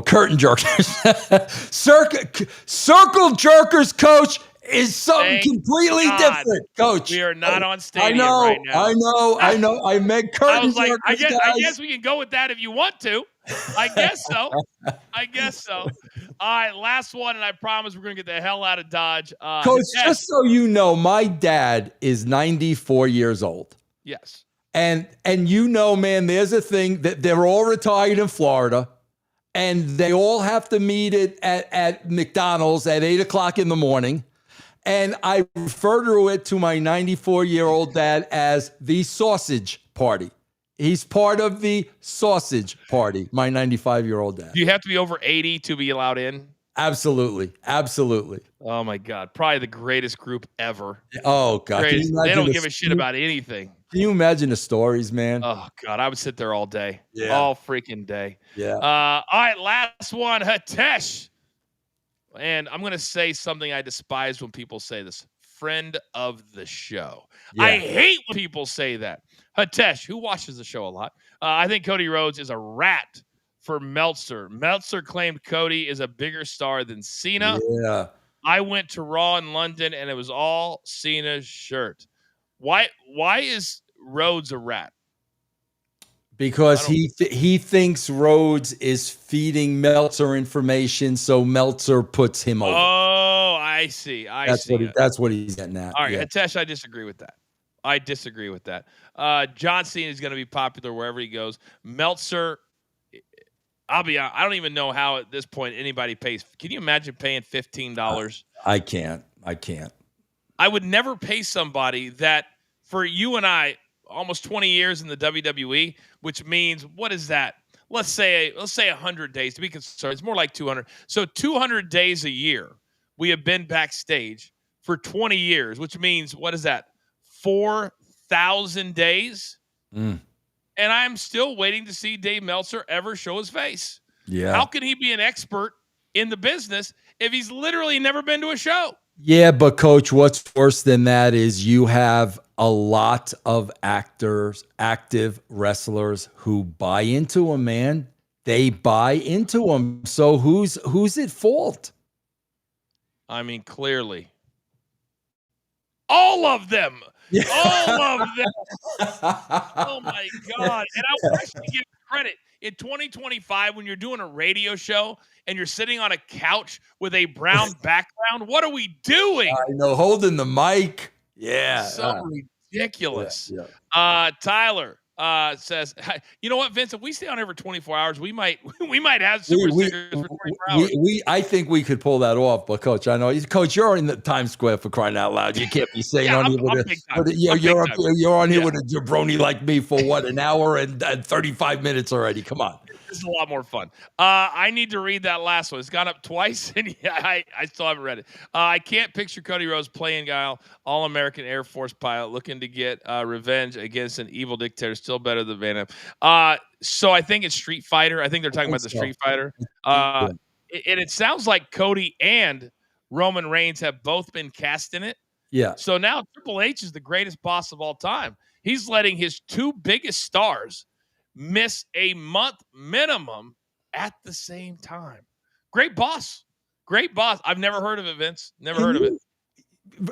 curtain jerkers. Circle Jerkers, Coach, is something completely different, Coach. We are not on Stadium right now. I know. I meant curtain jerkers. I guess we can go with that if you want to. I guess so. All right, last one, and I promise we're going to get the hell out of Dodge. Coach, just so you know, my dad is 94 years old. Yes. And you know, man, there's a thing that they're all retired in Florida, and they all have to meet at McDonald's at 8 o'clock in the morning. And I refer to it to my 94-year-old dad as the sausage party. He's part of the sausage party, my 95-year-old dad. Do you have to be over 80 to be allowed in? Absolutely. Oh, my God. Probably the greatest group ever. Oh, God. They don't give a shit about anything. Can you imagine the stories, man? Oh, God. I would sit there all day. Yeah. All freaking day. Yeah. All right. Last one. Hitesh. And I'm going to say something I despise when people say this. Friend of the show. Yeah. I hate when people say that. Hitesh, who watches the show a lot, I think Cody Rhodes is a rat for Meltzer. Meltzer claimed Cody is a bigger star than Cena. Yeah. I went to Raw in London, and it was all Cena's shirt. Why is Rhodes a rat? Because he thinks Rhodes is feeding Meltzer information, so Meltzer puts him over. Oh, I see. That's what he's getting at. All right, Hitesh, I disagree with that. John Cena is going to be popular wherever he goes. Meltzer, I don't even know how at this point anybody pays. Can you imagine paying $15? I can't. I would never pay somebody that, for you and I, almost 20 years in the WWE, which means, what is that? Let's say 100 days to be concerned. It's more like 200. So 200 days a year we have been backstage for 20 years, which means, what is that? 4,000 days. And I'm still waiting to see Dave Meltzer ever show his face. Yeah. How can he be an expert in the business if he's literally never been to a show? Yeah, but Coach, what's worse than that is you have a lot of actors, active wrestlers who buy into him, man. They buy into him. So who's at fault? I mean, clearly. All of them. Yeah. All of them. Oh, my God. And I will actually give credit. In 2025, when you're doing a radio show and you're sitting on a couch with a brown background, what are we doing? I know, holding the mic. Yeah. So ridiculous. Yeah. Tyler says, you know what, Vince, if we stay on here for 24 hours, we might have super stickers for 24 hours. I think we could pull that off, but Coach, I know, Coach, you're in the Times Square, for crying out loud. You can't be saying on here you're on here with a jabroni like me for what, an hour and 35 minutes already. Come on. This is a lot more fun. I need to read that last one. It's gone up twice, and I still haven't read it. I can't picture Cody Rhodes playing Guile, All-American Air Force pilot, looking to get revenge against an evil dictator. Still better than Van Damme. So I think it's Street Fighter. I think they're talking about the Street Fighter. And it sounds like Cody and Roman Reigns have both been cast in it. Yeah. So now Triple H is the greatest boss of all time. He's letting his two biggest stars miss a month minimum at the same time. Great boss. Great boss. I've never heard of it, Vince. Never heard of it.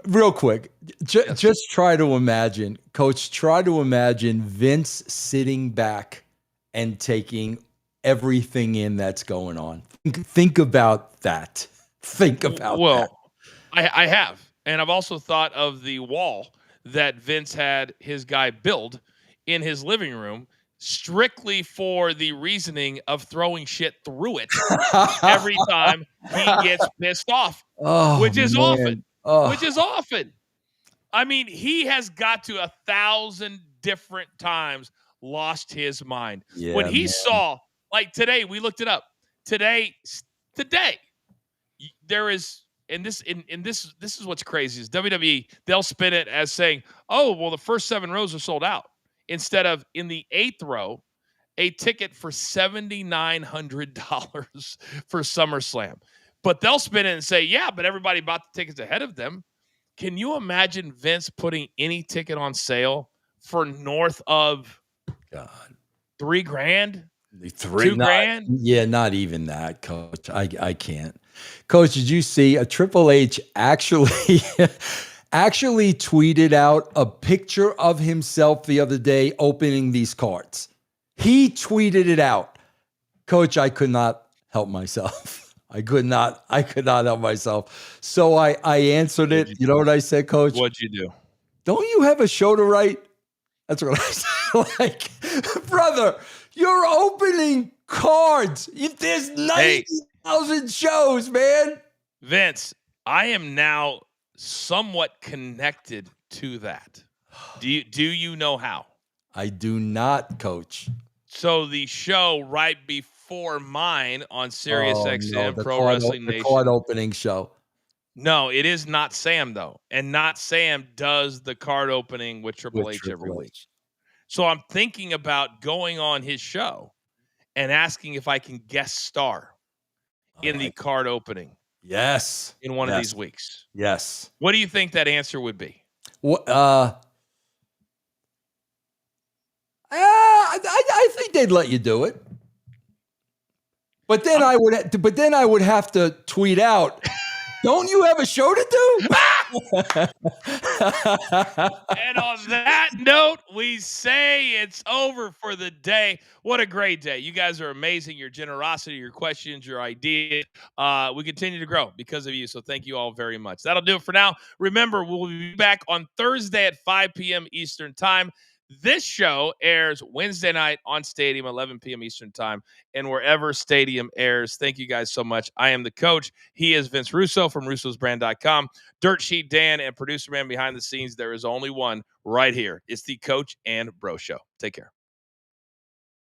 Real quick, just try to imagine, Coach, try to imagine Vince sitting back and taking everything in that's going on. Think about that. Think about that. I have. And I've also thought of the wall that Vince had his guy build in his living room, strictly for the reasoning of throwing shit through it every time he gets pissed off, which is often. Which is often. I mean, he has got to 1,000 different times lost his mind. Yeah, when he saw, like today, we looked it up. Today, there is, and this is what's crazy is WWE, they'll spin it as saying, oh, well, the first 7 rows are sold out. Instead of in the 8th row, a ticket for $7,900 for SummerSlam. But they'll spin it and say, yeah, but everybody bought the tickets ahead of them. Can you imagine Vince putting any ticket on sale for north of $3,000? $2,000? Yeah, not even that, Coach. I can't. Coach, did you see a Triple H actually tweeted out a picture of himself the other day opening these cards? He tweeted it out. Coach, I could not help myself. I could not help myself. So I answered it. You know what I said, Coach? What'd you do? Don't you have a show to write? That's what I said. Like, brother, you're opening cards. There's 90,000 shows, man. Vince, I am now somewhat connected to that. Do you know how? I do not, Coach. So the show right before mine on Sirius XM, Pro Wrestling Nation. The card opening show. No, it is Not Sam, though. And Not Sam does the card opening with Triple H every week. So I'm thinking about going on his show and asking if I can guest star in the card opening. Yes. In one of these weeks. Yes. What do you think that answer would be? What? I think they'd let you do it. But then I would have to tweet out, don't you have a show to do? And on that note, we say it's over for the day. What a great day. You guys are amazing. Your generosity, your questions, your ideas. We continue to grow because of you. So thank you all very much. That'll do it for now. Remember, we'll be back on Thursday at 5 p.m. Eastern Time. This show airs Wednesday night on Stadium, 11 p.m. Eastern Time, and wherever Stadium airs. Thank you guys so much. I am the coach. He is Vince Russo from russosbrand.com. Dirt Sheet Dan and producer man behind the scenes. There is only one right here. It's the Coach and Bro Show. Take care.